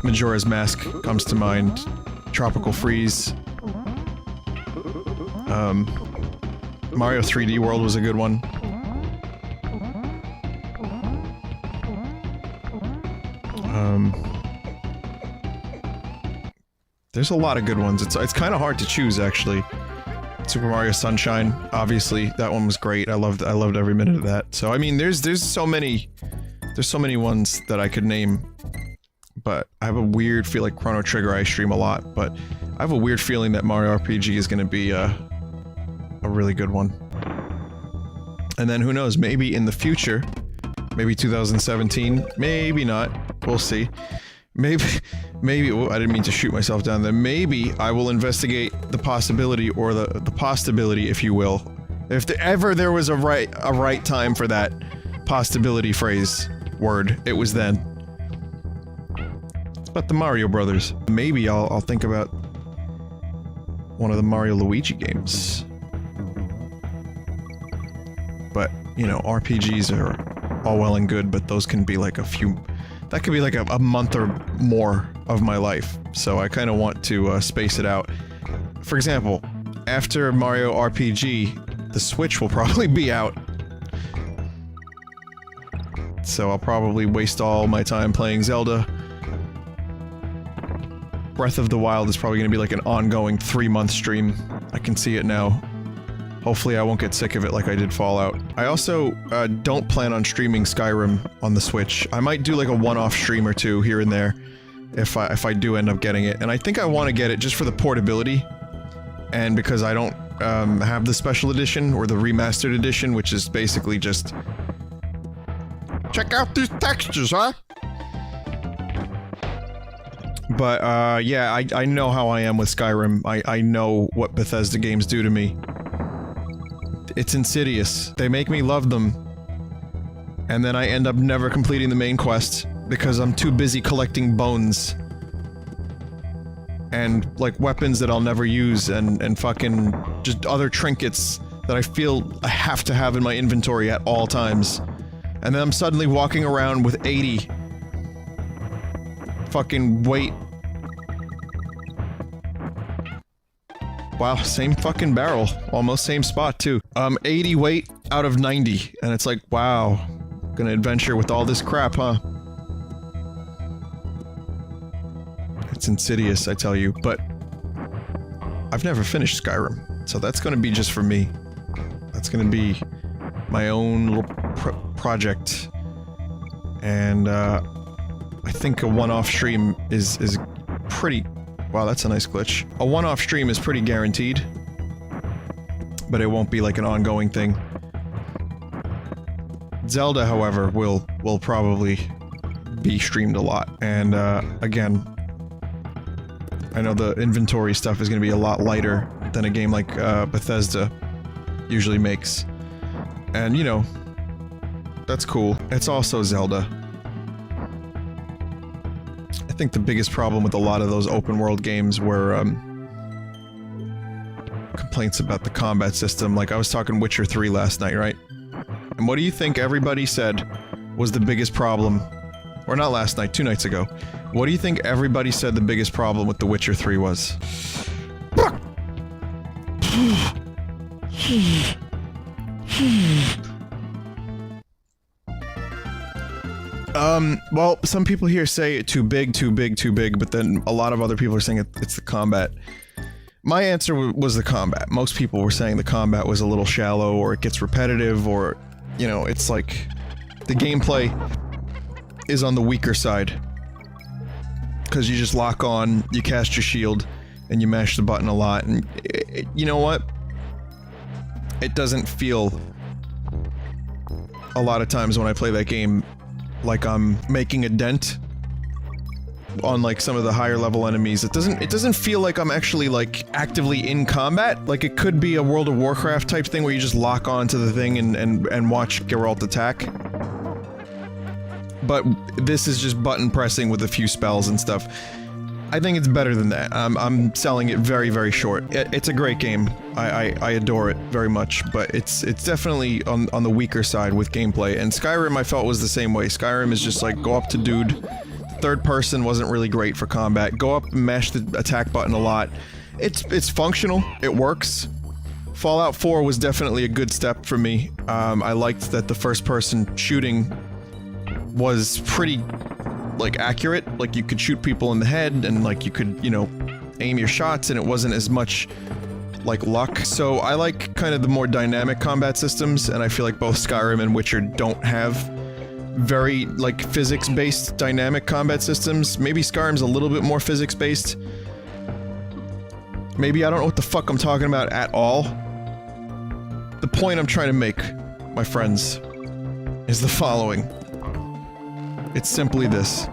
Majora's Mask comes to mind. Tropical Freeze. Mario 3D World was a good one. There's a lot of good ones. It's kind of hard to choose, actually. Super Mario Sunshine, obviously, that one was great. I loved every minute of that. So, I mean, there's so many ones that I could name. But I have a weird feel like Chrono Trigger I stream a lot, but I have a weird feeling that Mario RPG is gonna be, a really good one. And then who knows, maybe in the future, maybe 2017, maybe not, we'll see. Maybe, oh, I didn't mean to shoot myself down there. Maybe I will investigate the possibility, or the possibility, if you will. If ever there was a right time for that possibility phrase, word, it was then. It's about the Mario Brothers. Maybe I'll think about one of the Mario Luigi games. But, you know, RPGs are all well and good, but those can be like a few that could be like a month or more of my life. So I kind of want to space it out. For example, after Mario RPG, the Switch will probably be out. So I'll probably waste all my time playing Zelda. Breath of the Wild is probably going to be like an ongoing 3-month stream. I can see it now. Hopefully I won't get sick of it like I did Fallout. I also don't plan on streaming Skyrim on the Switch. I might do like a one-off stream or two here and there if I do end up getting it. And I think I want to get it just for the portability. And because I don't have the special edition or the remastered edition, which is basically just... Check out these textures, huh? But, yeah, I know how I am with Skyrim. I know what Bethesda games do to me. It's insidious. They make me love them. And then I end up never completing the main quest, because I'm too busy collecting bones. And, like, weapons that I'll never use, and fucking just other trinkets that I feel I have to have in my inventory at all times. And then I'm suddenly walking around with 80 fucking weight. Wow, same fucking barrel. Almost same spot, too. 80 weight out of 90. And it's like, wow. Gonna adventure with all this crap, huh? It's insidious, I tell you, but... I've never finished Skyrim, so that's gonna be just for me. That's gonna be my own little project. And, I think a one-off stream is pretty... Wow, that's a nice glitch. A one-off stream is pretty guaranteed. But it won't be like an ongoing thing. Zelda, however, will probably be streamed a lot. And, again... I know the inventory stuff is gonna be a lot lighter than a game like, Bethesda usually makes. And, you know... That's cool. It's also Zelda. I think the biggest problem with a lot of those open world games were, complaints about the combat system. Like, I was talking Witcher 3 last night, right? And what do you think everybody said was the biggest problem? Or not last night, 2 nights ago. What do you think everybody said the biggest problem with The Witcher 3 was? Well, some people here say too big, but then a lot of other people are saying it's the combat. My answer was the combat. Most people were saying the combat was a little shallow, or it gets repetitive, or, you know, it's like... The gameplay is on the weaker side. Because you just lock on, you cast your shield, and you mash the button a lot, and you know what? It doesn't feel... A lot of times when I play that game, like I'm making a dent on like some of the higher level enemies. It doesn't feel like I'm actually like actively in combat. Like it could be a World of Warcraft type thing where you just lock onto the thing and watch Geralt attack. But this is just button pressing with a few spells and stuff. I think it's better than that. I'm selling it very, very short. It's a great game. I adore it very much, but it's definitely on the weaker side with gameplay. And Skyrim I felt was the same way. Skyrim is just like, go up to dude. Third person wasn't really great for combat. Go up and mash the attack button a lot. It's functional. It works. Fallout 4 was definitely a good step for me. I liked that the first person shooting was pretty... like, accurate. Like, you could shoot people in the head, and, like, you could, you know, aim your shots, and it wasn't as much, like, luck. So, I like kind of the more dynamic combat systems, and I feel like both Skyrim and Witcher don't have very, like, physics-based dynamic combat systems. Maybe Skyrim's a little bit more physics-based. Maybe I don't know what the fuck I'm talking about at all. The point I'm trying to make, my friends, is the following. It's simply this.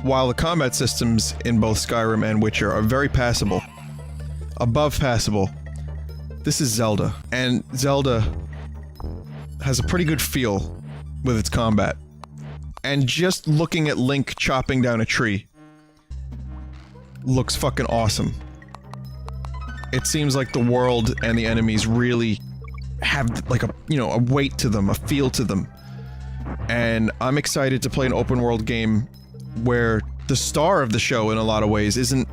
While the combat systems in both Skyrim and Witcher are very passable, above passable, this is Zelda. And Zelda has a pretty good feel with its combat. And just looking at Link chopping down a tree looks fucking awesome. It seems like the world and the enemies really have, like, a, you know, a weight to them, a feel to them. and I'm excited to play an open world game where the star of the show in a lot of ways isn't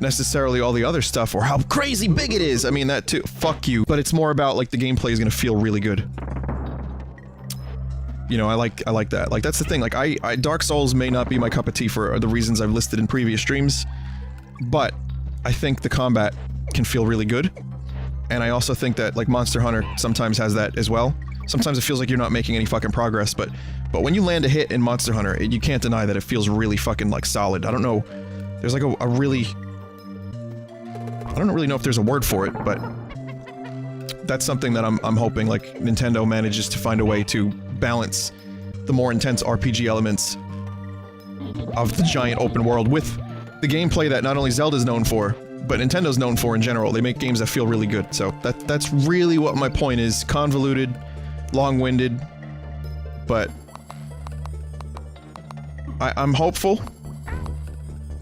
necessarily all the other stuff or how crazy big it is. I mean, that too. Fuck you. But it's more about, like, the gameplay is gonna feel really good. You know, I like that. Like, that's the thing. Like, Dark Souls may not be my cup of tea for the reasons I've listed in previous streams, but I think the combat can feel really good. And I also think that, like, Monster Hunter sometimes has that as well. Sometimes it feels like you're not making any fucking progress, but when you land a hit in Monster Hunter, you can't deny that it feels really fucking, like, solid. I don't know. There's, like, a really... I don't really know if there's a word for it, but... that's something that I'm hoping, like, Nintendo manages to find a way to balance the more intense RPG elements of the giant open world with the gameplay that not only Zelda's known for, but Nintendo's known for in general. They make games that feel really good, so that's really what my point is. Convoluted, long-winded, but I'm hopeful,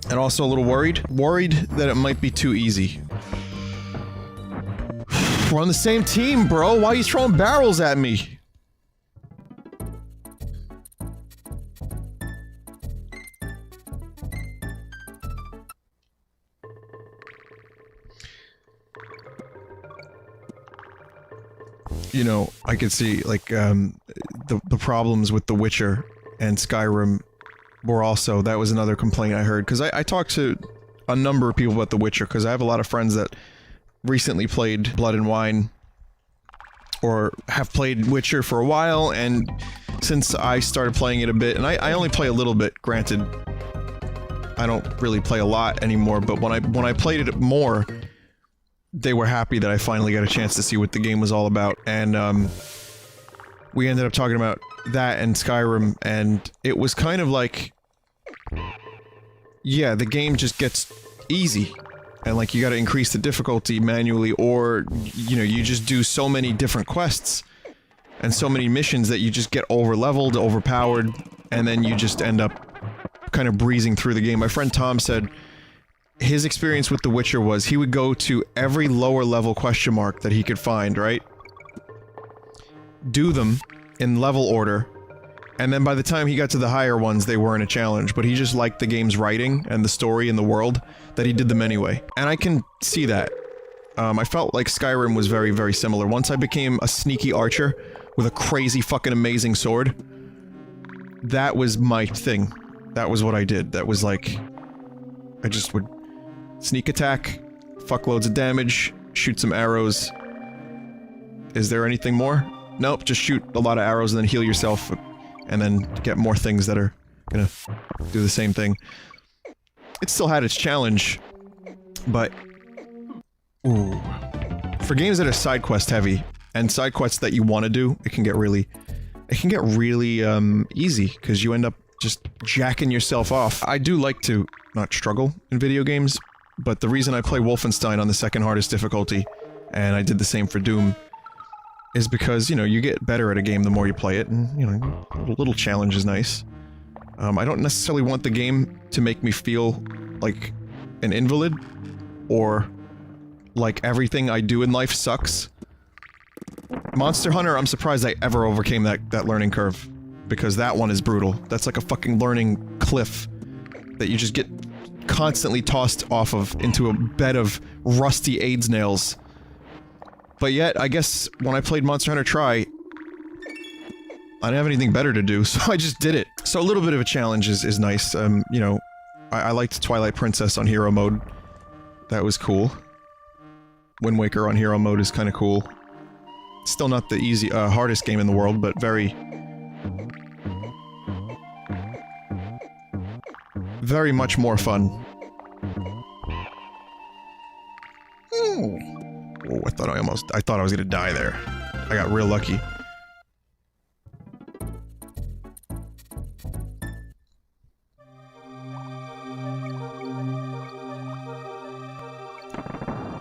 and also a little worried. Worried that it might be too easy. We're on the same team, bro! Why are you throwing barrels at me? You know, I could see, like, the problems with The Witcher and Skyrim were also, that was another complaint I heard, because I talked to a number of people about The Witcher, because I have a lot of friends that recently played Blood and Wine, or have played Witcher for a while, and since I started playing it a bit, and I only play a little bit, granted, I don't really play a lot anymore, but when I played it more, they were happy that I finally got a chance to see what the game was all about, and we ended up talking about that and Skyrim, and it was kind of like, yeah, the game just gets easy, and like you gotta increase the difficulty manually, or, you know, you just do so many different quests, and so many missions that you just get over-leveled, overpowered, and then you just end up kind of breezing through the game. My friend Tom said his experience with The Witcher was he would go to every lower level question mark that he could find, right? Do them in level order, and then by the time he got to the higher ones, they weren't a challenge, but he just liked the game's writing and the story and the world that he did them anyway. And I can see that. I felt like Skyrim was very, very similar. Once I became a sneaky archer with a crazy fucking amazing sword, that was my thing. That was what I did. That was like, I just would sneak attack, fuck loads of damage, shoot some arrows. Is there anything more? Nope, just shoot a lot of arrows and then heal yourself, and then get more things that are gonna do the same thing. It still had its challenge, but... ooh. For games that are side quest heavy, and side quests that you want to do, it can get really... easy, because you end up just jacking yourself off. I do like to not struggle in video games, but the reason I play Wolfenstein on the second hardest difficulty, and I did the same for Doom, is because, you know, you get better at a game the more you play it, and, you know, a little challenge is nice. I don't necessarily want the game to make me feel like an invalid, or like everything I do in life sucks. Monster Hunter, I'm surprised I ever overcame that learning curve, because that one is brutal. That's like a fucking learning cliff that you just get constantly tossed off of into a bed of rusty AIDS nails. But yet, I guess when I played Monster Hunter Tri, I didn't have anything better to do, so I just did it. So a little bit of a challenge is nice. You know, I liked Twilight Princess on Hero Mode. That was cool. Wind Waker on Hero Mode is kinda cool. Still not the hardest game in the world, but very much more fun. Oh, I thought I was gonna die there. I got real lucky.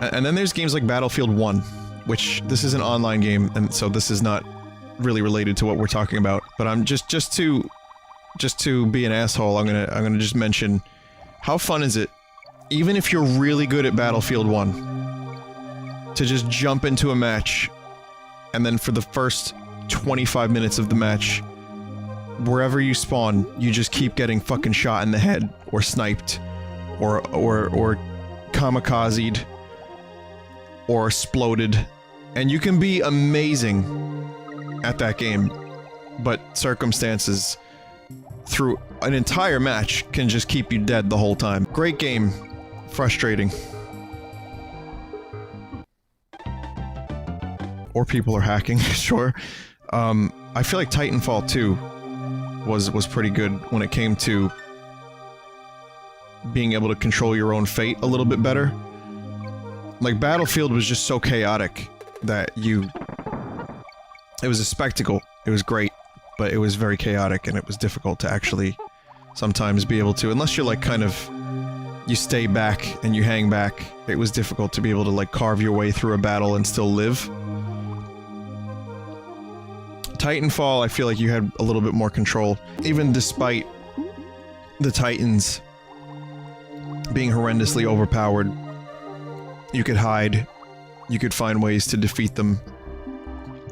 And then there's games like Battlefield 1, which this is an online game, and so this is not really related to what we're talking about. But I'm just to be an asshole, I'm gonna just mention how fun is it, even if you're really good at Battlefield 1, to just jump into a match, and then for the first 25 minutes of the match, wherever you spawn, you just keep getting fucking shot in the head, or sniped, or kamikazed, or exploded, and you can be amazing at that game, but circumstances through an entire match can just keep you dead the whole time. Great game. Frustrating. Or people are hacking, sure. I feel like Titanfall 2 was pretty good when it came to being able to control your own fate a little bit better. Like, Battlefield was just so chaotic that it was a spectacle. It was great, but it was very chaotic, and it was difficult to actually sometimes be able to, unless you're like kind of, you stay back and you hang back, it was difficult to be able to like carve your way through a battle and still live. Titanfall, I feel like you had a little bit more control, even despite the Titans being horrendously overpowered. You could hide, you could find ways to defeat them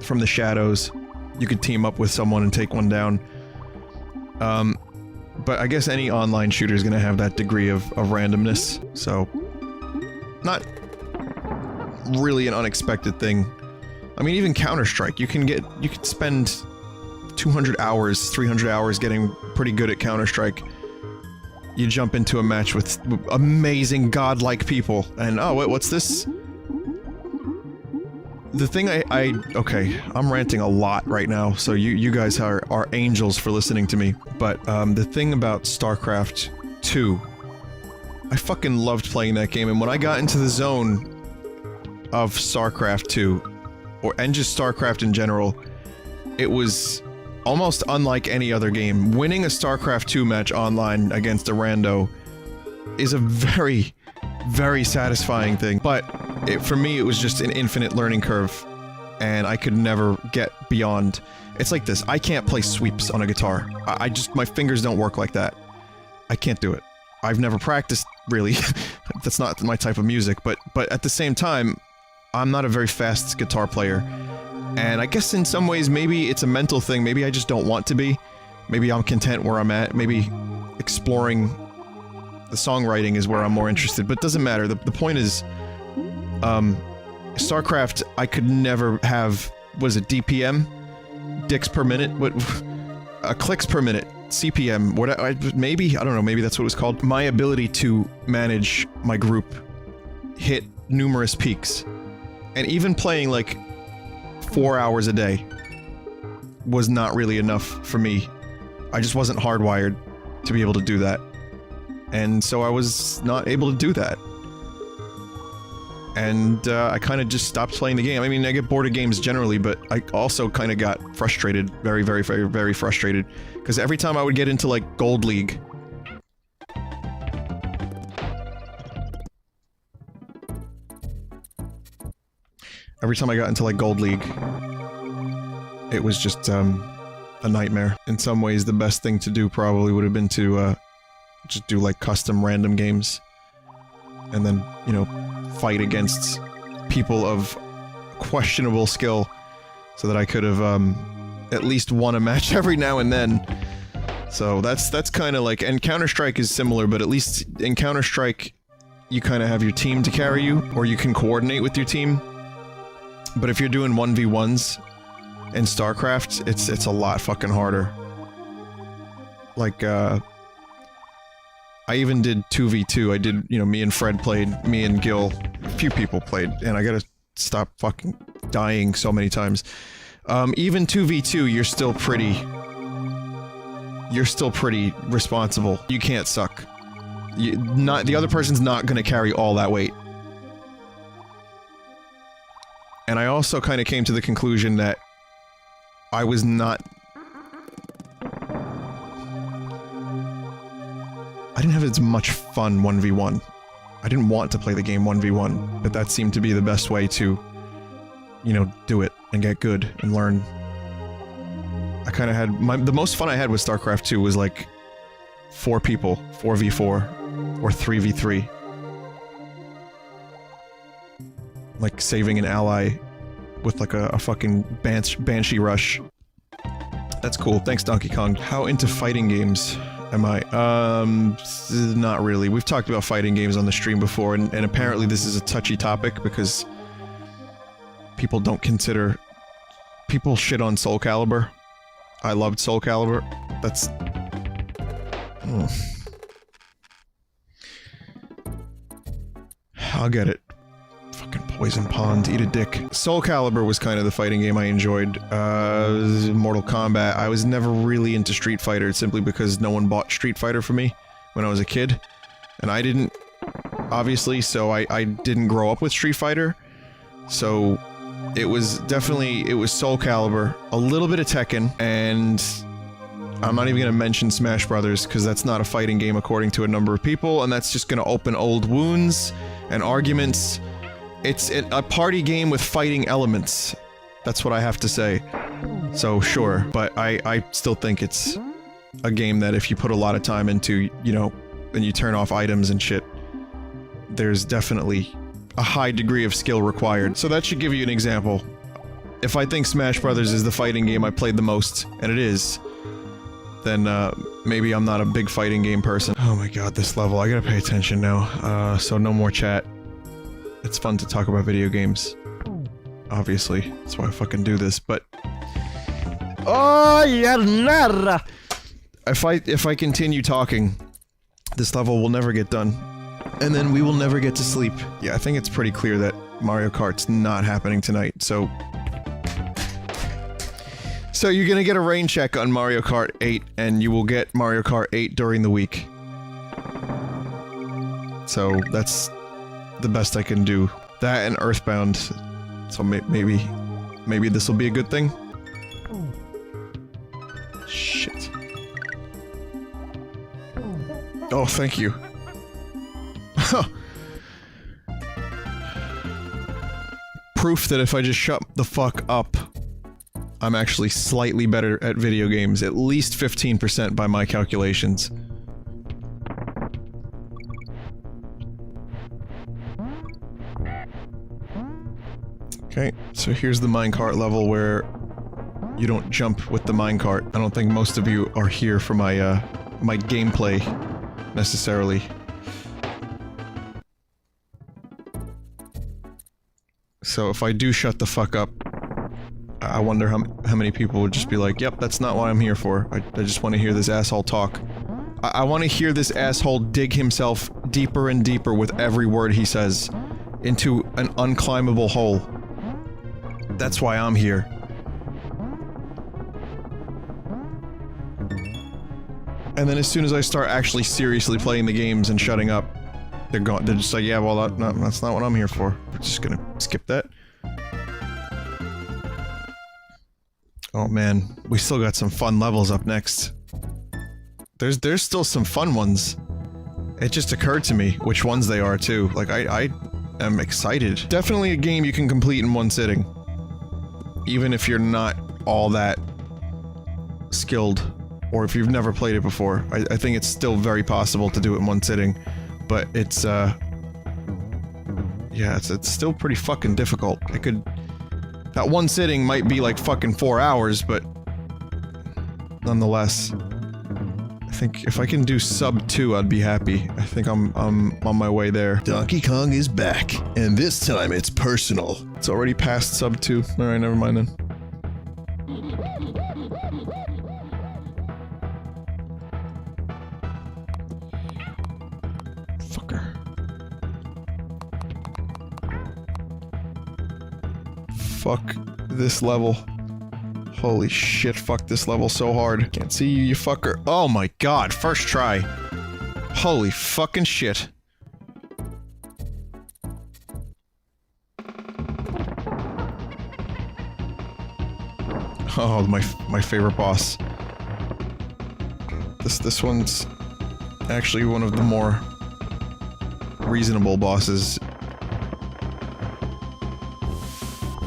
from the shadows, you could team up with someone and take one down. But I guess any online shooter is gonna have that degree of randomness, so not really an unexpected thing. I mean, even Counter-Strike, you can spend 200 hours, 300 hours getting pretty good at Counter-Strike. You jump into a match with amazing godlike people, and oh, wait, what's this? The thing okay, I'm ranting a lot right now, so you guys are angels for listening to me, but, the thing about StarCraft 2, I fucking loved playing that game, and when I got into the zone of StarCraft 2, and just StarCraft in general, it was almost unlike any other game. Winning a StarCraft 2 match online against a rando is a very, very satisfying thing, but for me it was just an infinite learning curve, and I could never get beyond. It's like this, I can't play sweeps on a guitar. I just, my fingers don't work like that. I can't do it. I've never practiced, really. That's not my type of music, but at the same time, I'm not a very fast guitar player, and I guess in some ways maybe it's a mental thing, maybe I just don't want to be. Maybe I'm content where I'm at, maybe exploring the songwriting is where I'm more interested, but it doesn't matter. The point is, StarCraft, I could never have, what is it, DPM? Dicks per minute? What? Clicks per minute. CPM, maybe? I don't know, maybe that's what it was called. My ability to manage my group hit numerous peaks. And even playing like 4 hours a day was not really enough for me. I just wasn't hardwired to be able to do that. And so I was not able to do that. And I kind of just stopped playing the game. I mean, I get bored of games generally, but I also kind of got frustrated. Very, very, very, very frustrated. Because every time I would get into like Gold League, it was just, a nightmare. In some ways, the best thing to do probably would have been to, just do, like, custom random games. And then, you know, fight against people of questionable skill, so that I could have, at least won a match every now and then. So that's kind of like, and Counter-Strike is similar, but at least in Counter-Strike, you kind of have your team to carry you, or you can coordinate with your team. But if you're doing 1v1s in StarCraft, it's a lot fucking harder. Like, I even did 2v2, I did, you know, me and Fred played, me and Gil, a few people played, and I gotta stop fucking dying so many times. Even 2v2, you're still pretty responsible. You can't suck. The other person's not gonna carry all that weight. And I also kind of came to the conclusion that I was not... I didn't have as much fun 1v1. I didn't want to play the game 1v1, but that seemed to be the best way to, you know, do it and get good and learn. I kind of had... the most fun I had with StarCraft 2 was like 4 people, 4v4, or 3v3. Like saving an ally with like a fucking Banshee rush. That's cool. Thanks, Donkey Kong. How into fighting games am I? Not really. We've talked about fighting games on the stream before, and apparently this is a touchy topic because people don't consider... People shit on Soul Calibur. I loved Soul Calibur. That's... I'll get it. Fucking Poison Pond, eat a dick. Soul Calibur was kind of the fighting game I enjoyed. Mortal Kombat. I was never really into Street Fighter simply because no one bought Street Fighter for me when I was a kid. And I didn't, obviously, so I didn't grow up with Street Fighter. So it was definitely, it was Soul Calibur, a little bit of Tekken, and I'm not even gonna mention Smash Brothers because that's not a fighting game according to a number of people, and that's just gonna open old wounds and arguments. It's a party game with fighting elements. That's what I have to say. So, sure, but I still think it's a game that if you put a lot of time into, you know, and you turn off items and shit, there's definitely a high degree of skill required. So that should give you an example. If I think Smash Brothers is the fighting game I played the most, and it is, then maybe I'm not a big fighting game person. Oh my god, this level, I gotta pay attention now. So no more chat. It's fun to talk about video games. Obviously, that's why I fucking do this, but... Oh, you're nada. If I continue talking, this level will never get done. And then we will never get to sleep. Yeah, I think it's pretty clear that Mario Kart's not happening tonight, so... So you're gonna get a rain check on Mario Kart 8, and you will get Mario Kart 8 during the week. So that's the best I can do. That and Earthbound. So maybe this will be a good thing. Shit. Oh, thank you. Proof that if I just shut the fuck up, I'm actually slightly better at video games, at least 15% by my calculations. Okay, so here's the minecart level where you don't jump with the minecart. I don't think most of you are here for my, my gameplay, necessarily. So if I do shut the fuck up, I wonder how many people would just be like, yep, that's not what I'm here for. I just want to hear this asshole talk. I want to hear this asshole dig himself deeper and deeper with every word he says into an unclimbable hole. That's why I'm here. And then as soon as I start actually seriously playing the games and shutting up, they're gone. They're just like, yeah, well, that's not what I'm here for. We're just gonna skip that. Oh man, we still got some fun levels up next. There's still some fun ones. It just occurred to me which ones they are too. Like, I am excited. Definitely a game you can complete in one sitting. Even if you're not all that skilled, or if you've never played it before. I think it's still very possible to do it in one sitting, but it's, yeah, it's still pretty fucking difficult. It could... That one sitting might be like fucking 4 hours, but... Nonetheless... I think if I can do sub 2, I'd be happy. I think I'm on my way there. Donkey Kong is back, and this time it's personal. It's already past sub 2. Alright, never mind then. Fucker. Fuck this level. Holy shit, fuck this level so hard. Can't see you, you fucker. Oh my god, first try. Holy fucking shit. Oh, my favorite boss. This one's actually one of the more reasonable bosses.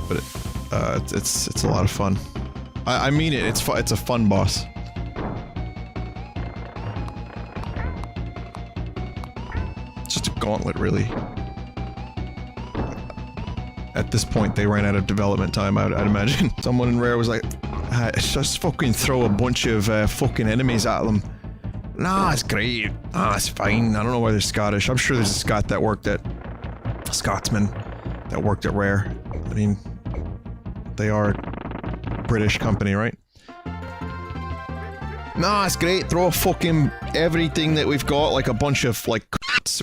But it's a lot of fun. I mean it, it's a fun boss. It's just a gauntlet, really. At this point, they ran out of development time, I'd imagine. Someone in Rare was like, Just fucking throw a bunch of fucking enemies at them. Nah, it's great. Ah, it's fine. I don't know why they're Scottish. I'm sure there's a Scot that worked at... a Scotsman that worked at Rare. I mean... they are a British company, right? Nah, it's great. Throw a fucking... everything that we've got, like a bunch of, like,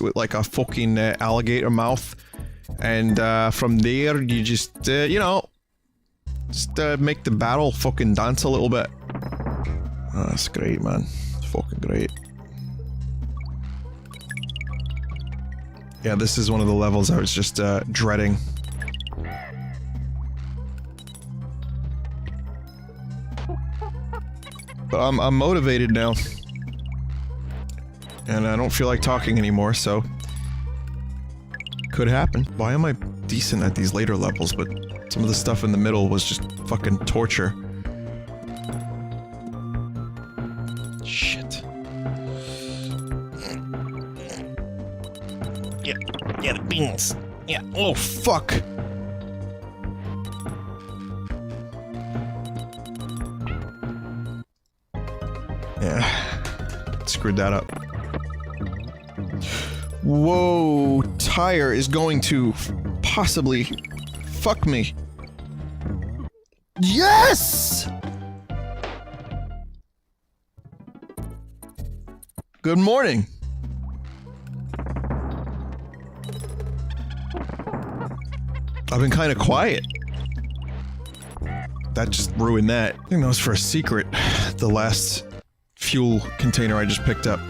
with like a fucking alligator mouth. And, from there, you just, you know... just, make the barrel fucking dance a little bit. Oh, that's great, man. It's fucking great. Yeah, this is one of the levels I was just, dreading. But I'm motivated now. And I don't feel like talking anymore, so... could happen. Why am I decent at these later levels, but some of the stuff in the middle was just fucking torture. Shit. Yeah, the beans. Yeah, oh fuck! Yeah, screwed that up. Whoa, Tire is going to possibly fuck me. Yes! Good morning. I've been kind of quiet. That just ruined that. I think that was for a secret. The last fuel container I just picked up.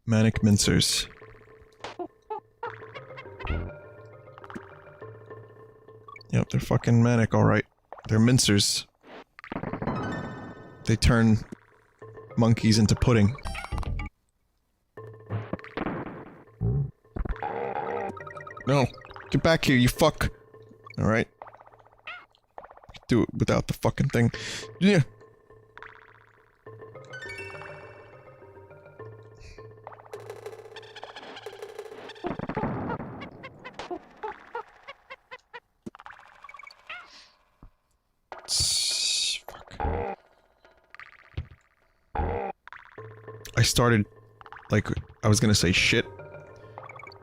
Manic mincers. Yep, they're fucking manic, alright. They're mincers. They turn monkeys into pudding. No! Get back here, you fuck! Alright. Do it without the fucking thing. Yeah! Fuck. I started, like, I was gonna say shit,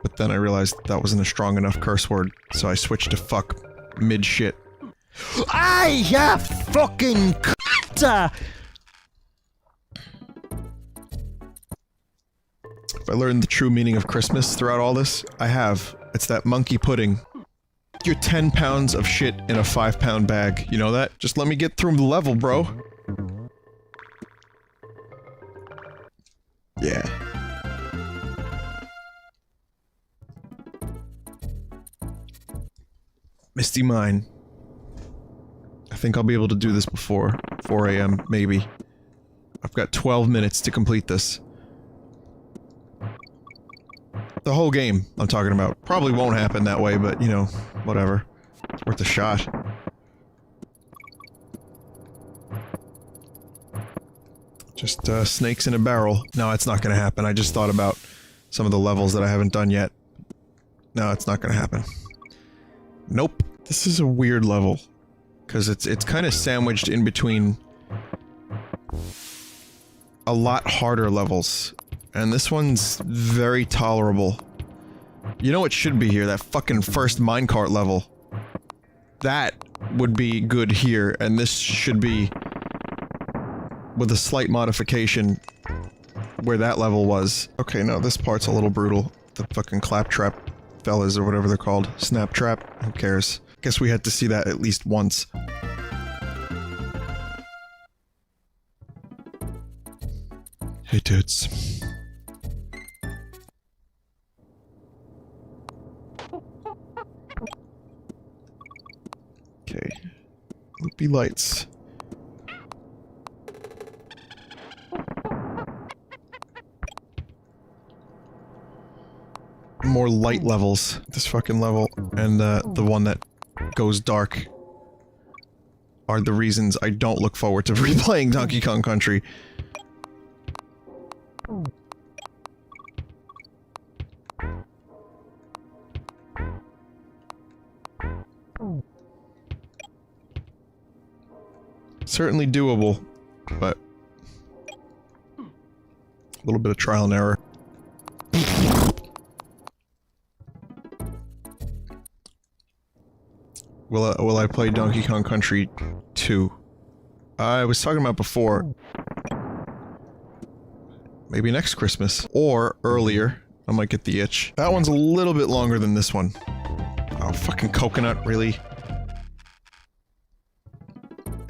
but then I realized that wasn't a strong enough curse word, so I switched to fuck mid-shit. I have fucking c***a! If I learned the true meaning of Christmas throughout all this, I have. It's that monkey pudding. You're 10 pounds of shit in a 5-pound bag. You know that? Just let me get through the level, bro. Yeah. Misty Mine. I think I'll be able to do this before 4 AM, maybe. I've got 12 minutes to complete this. The whole game, I'm talking about. Probably won't happen that way, but, you know, whatever. It's worth a shot. Just, snakes in a barrel. No, it's not gonna happen. I just thought about some of the levels that I haven't done yet. No, it's not gonna happen. Nope. This is a weird level. Because it's kind of sandwiched in between a lot harder levels. And this one's very tolerable. You know what should be here? That fucking first minecart level. That would be good here, and this should be with a slight modification where that level was. Okay, no, this part's a little brutal. The fucking claptrap fellas or whatever they're called. Snaptrap? Who cares? Guess we had to see that at least once. Hey dudes. Okay. Loopy lights. More light levels. This fucking level and the one that goes dark are the reasons I don't look forward to replaying Donkey Kong Country. Certainly doable, but a little bit of trial and error. Will I play Donkey Kong Country 2? I was talking about before. Maybe next Christmas. Or earlier. I might get the itch. That one's a little bit longer than this one. Oh, fucking coconut, really?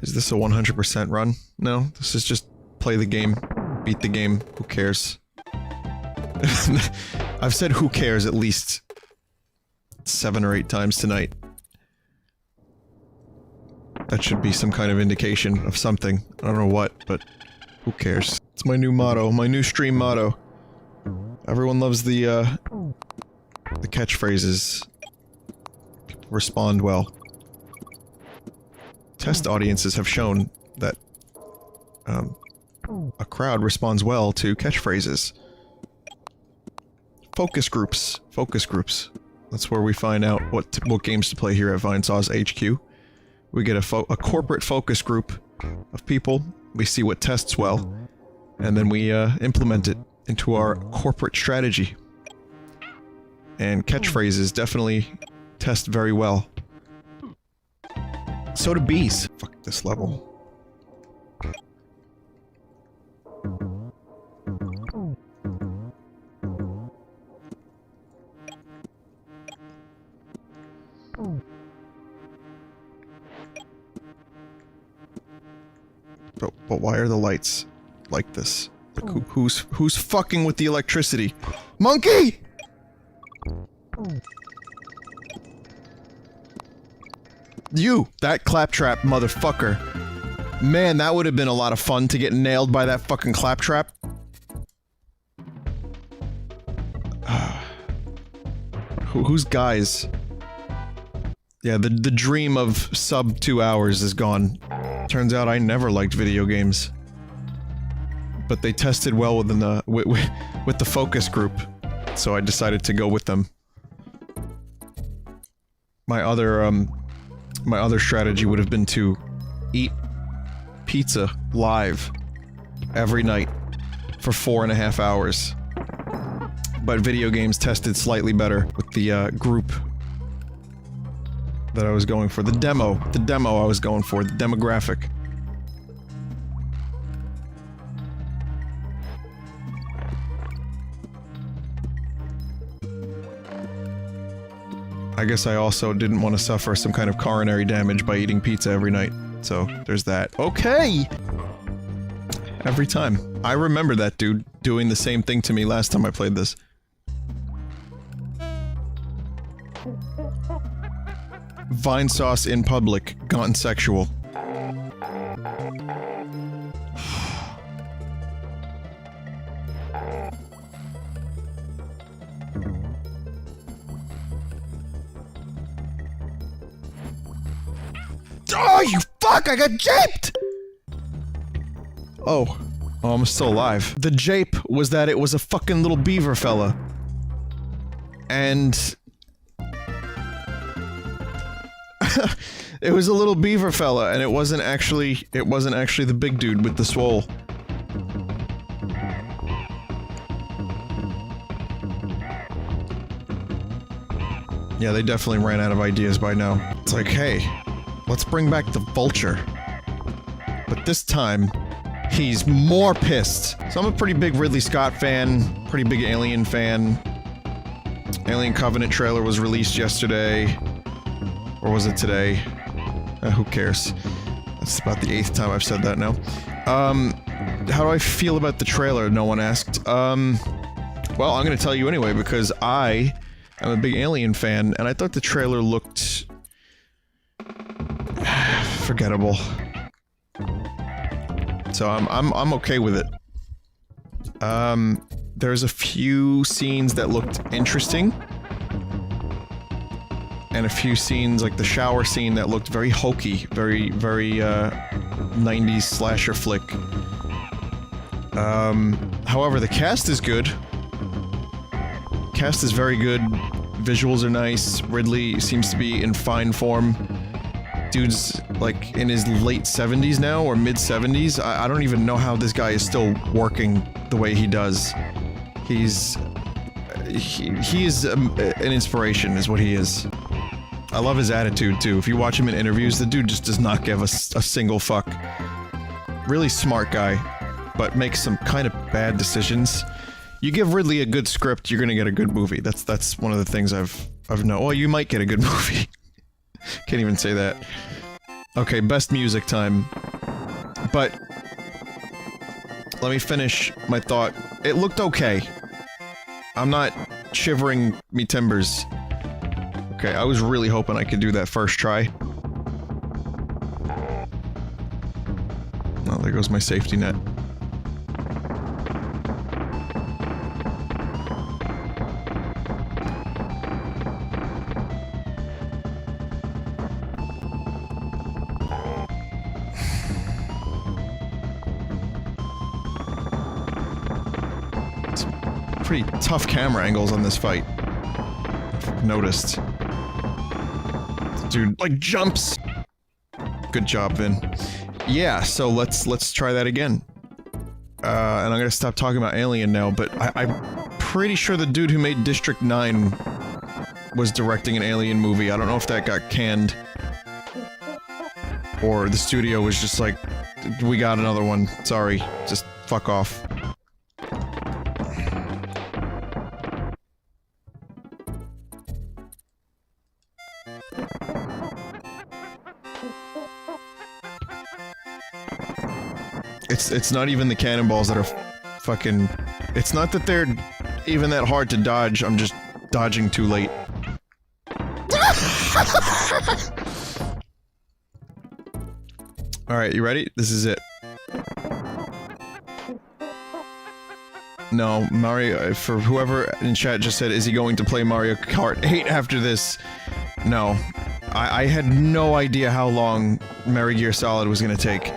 Is this a 100% run? No, this is just play the game, beat the game, who cares? I've said who cares at least 7 or 8 times tonight. That should be some kind of indication of something. I don't know what, but who cares? It's my new motto, my new stream motto. Everyone loves the catchphrases. People respond well. Test audiences have shown that a crowd responds well to catchphrases. Focus groups. Focus groups. That's where we find out what games to play here at Vinesauce HQ. We get a corporate focus group of people, we see what tests well, and then we implement it into our corporate strategy. And catchphrases definitely test very well. So do bees. Fuck this level. But why are the lights like this? Like who's fucking with the electricity? Monkey! You! That claptrap motherfucker. Man, that would have been a lot of fun to get nailed by that fucking claptrap. Who's guys? Yeah, the dream of sub 2 hours is gone. Turns out I never liked video games. But they tested well within the with the focus group, so I decided to go with them. My other strategy would have been to eat pizza live every night for 4.5 hours. But video games tested slightly better with the group that I was going for. The demo I was going for, the demographic. I guess I also didn't want to suffer some kind of coronary damage by eating pizza every night. So, there's that. Okay! Every time. I remember that dude doing the same thing to me last time I played this. Vinesauce in public, gotten sexual. Oh, you fuck! I got japed! Oh. Oh, I'm still alive. The jape was that it was a fucking little beaver fella. And... it was a little beaver fella, and it wasn't actually the big dude with the swole. Yeah, they definitely ran out of ideas by now. It's like, hey, let's bring back the vulture. But this time, he's more pissed. So I'm a pretty big Ridley Scott fan, pretty big Alien fan. Alien Covenant trailer was released yesterday. Or was it today? Who cares? That's about the 8th time I've said that now. How do I feel about the trailer? No one asked. Well, I'm gonna tell you anyway, because I am a big Alien fan, and I thought the trailer looked... forgettable. So I'm okay with it. There's a few scenes that looked interesting. And a few scenes, like the shower scene, that looked very hokey, very 90s slasher flick. However, the cast is good. Cast is very good. Visuals are nice. Ridley seems to be in fine form. Dude's like in his late 70s now, or mid 70s. I don't even know how this guy is still working the way he does. He is an inspiration, is what he is. I love his attitude too. If you watch him in interviews, the dude just does not give a single fuck. Really smart guy, but makes some kind of bad decisions. You give Ridley a good script, you're gonna get a good movie. That's one of the things I've known. Well, you might get a good movie. Can't even say that. Okay, best music time. But let me finish my thought. It looked okay. I'm not shivering me timbers. Okay, I was really hoping I could do that first try. Oh, there goes my safety net. Pretty tough camera angles on this fight. I've noticed. Dude, like, jumps! Good job, Vin. Yeah, so let's try that again. And I'm gonna stop talking about Alien now, but I'm pretty sure the dude who made District 9 was directing an Alien movie. I don't know if that got canned. Or the studio was just like, we got another one, sorry, just fuck off. It's not even the cannonballs that are fucking... It's not that they're even that hard to dodge, I'm just dodging too late. Alright, you ready? This is it. No, Mario... For whoever in chat just said, is he going to play Mario Kart 8 after this? No. I had no idea how long Metal Gear Solid was gonna take.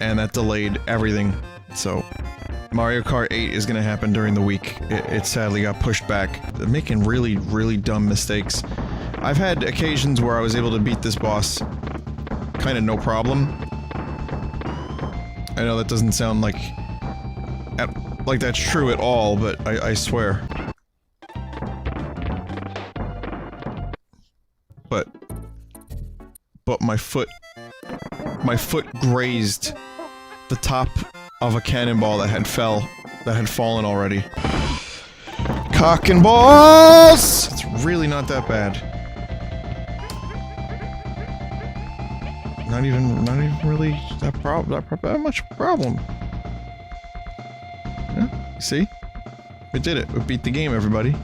And that delayed everything, so... Mario Kart 8 is gonna happen during the week. It sadly got pushed back. They're making really, really dumb mistakes. I've had occasions where I was able to beat this boss kinda no problem. I know that doesn't sound like... like that's true at all, but I swear. But my foot grazed the top of a cannonball that had fallen already. Cock and balls! It's really not that bad. Not even really that much problem. Yeah, see? We did it. We beat the game, everybody.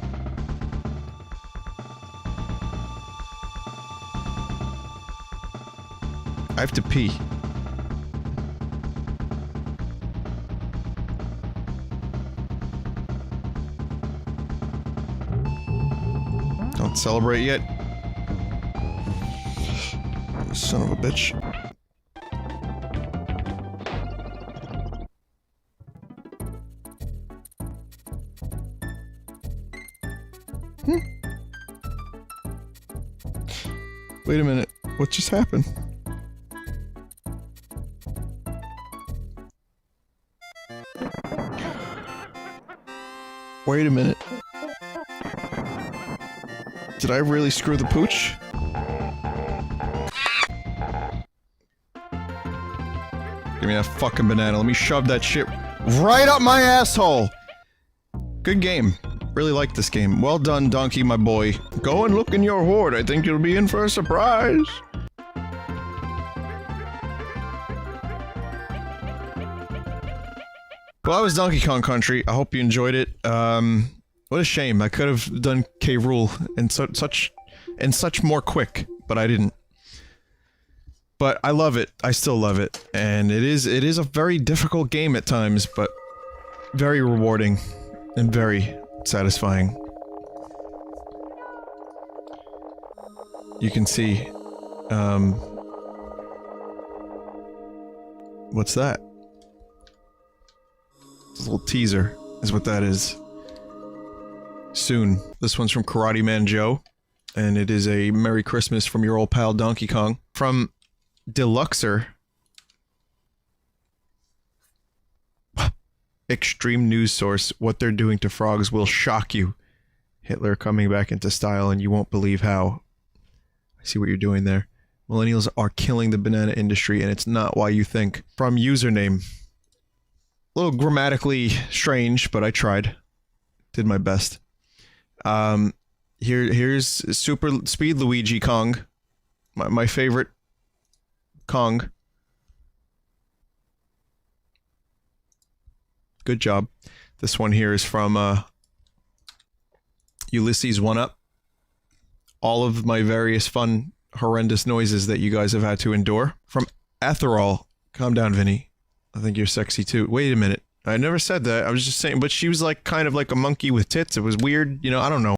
I have to pee. Don't celebrate yet. Son of a bitch. Wait a minute. What just happened? Wait a minute. Did I really screw the pooch? Give me that fucking banana. Let me shove that shit right up my asshole! Good game. Really like this game. Well done, Donkey, my boy. Go and look in your hoard. I think you'll be in for a surprise. Well, that was Donkey Kong Country. I hope you enjoyed it. What a shame. I could have done K. Rool in such more quick, but I didn't. But I love it. I still love it. And it is a very difficult game at times, but very rewarding and very satisfying. You can see, what's that? It's a little teaser, is what that is. soon. This one's from Karate Man Joe, and it is a Merry Christmas from your old pal Donkey Kong. From Deluxer. Extreme news source, what they're doing to frogs will shock you. Hitler coming back into style and you won't believe how. I see what you're doing there. Millennials are killing the banana industry and it's not why you think. From username. A little grammatically strange, but I tried. Did my best. Here's Super Speed Luigi Kong. My favorite Kong. Good job. This one here is from Ulysses 1-Up. All of my various fun, horrendous noises that you guys have had to endure. From Atherol. Calm down, Vinny. I think you're sexy too. Wait a minute. I never said that. I was just saying, but she was like kind of like a monkey with tits. It was weird. You know, I don't know.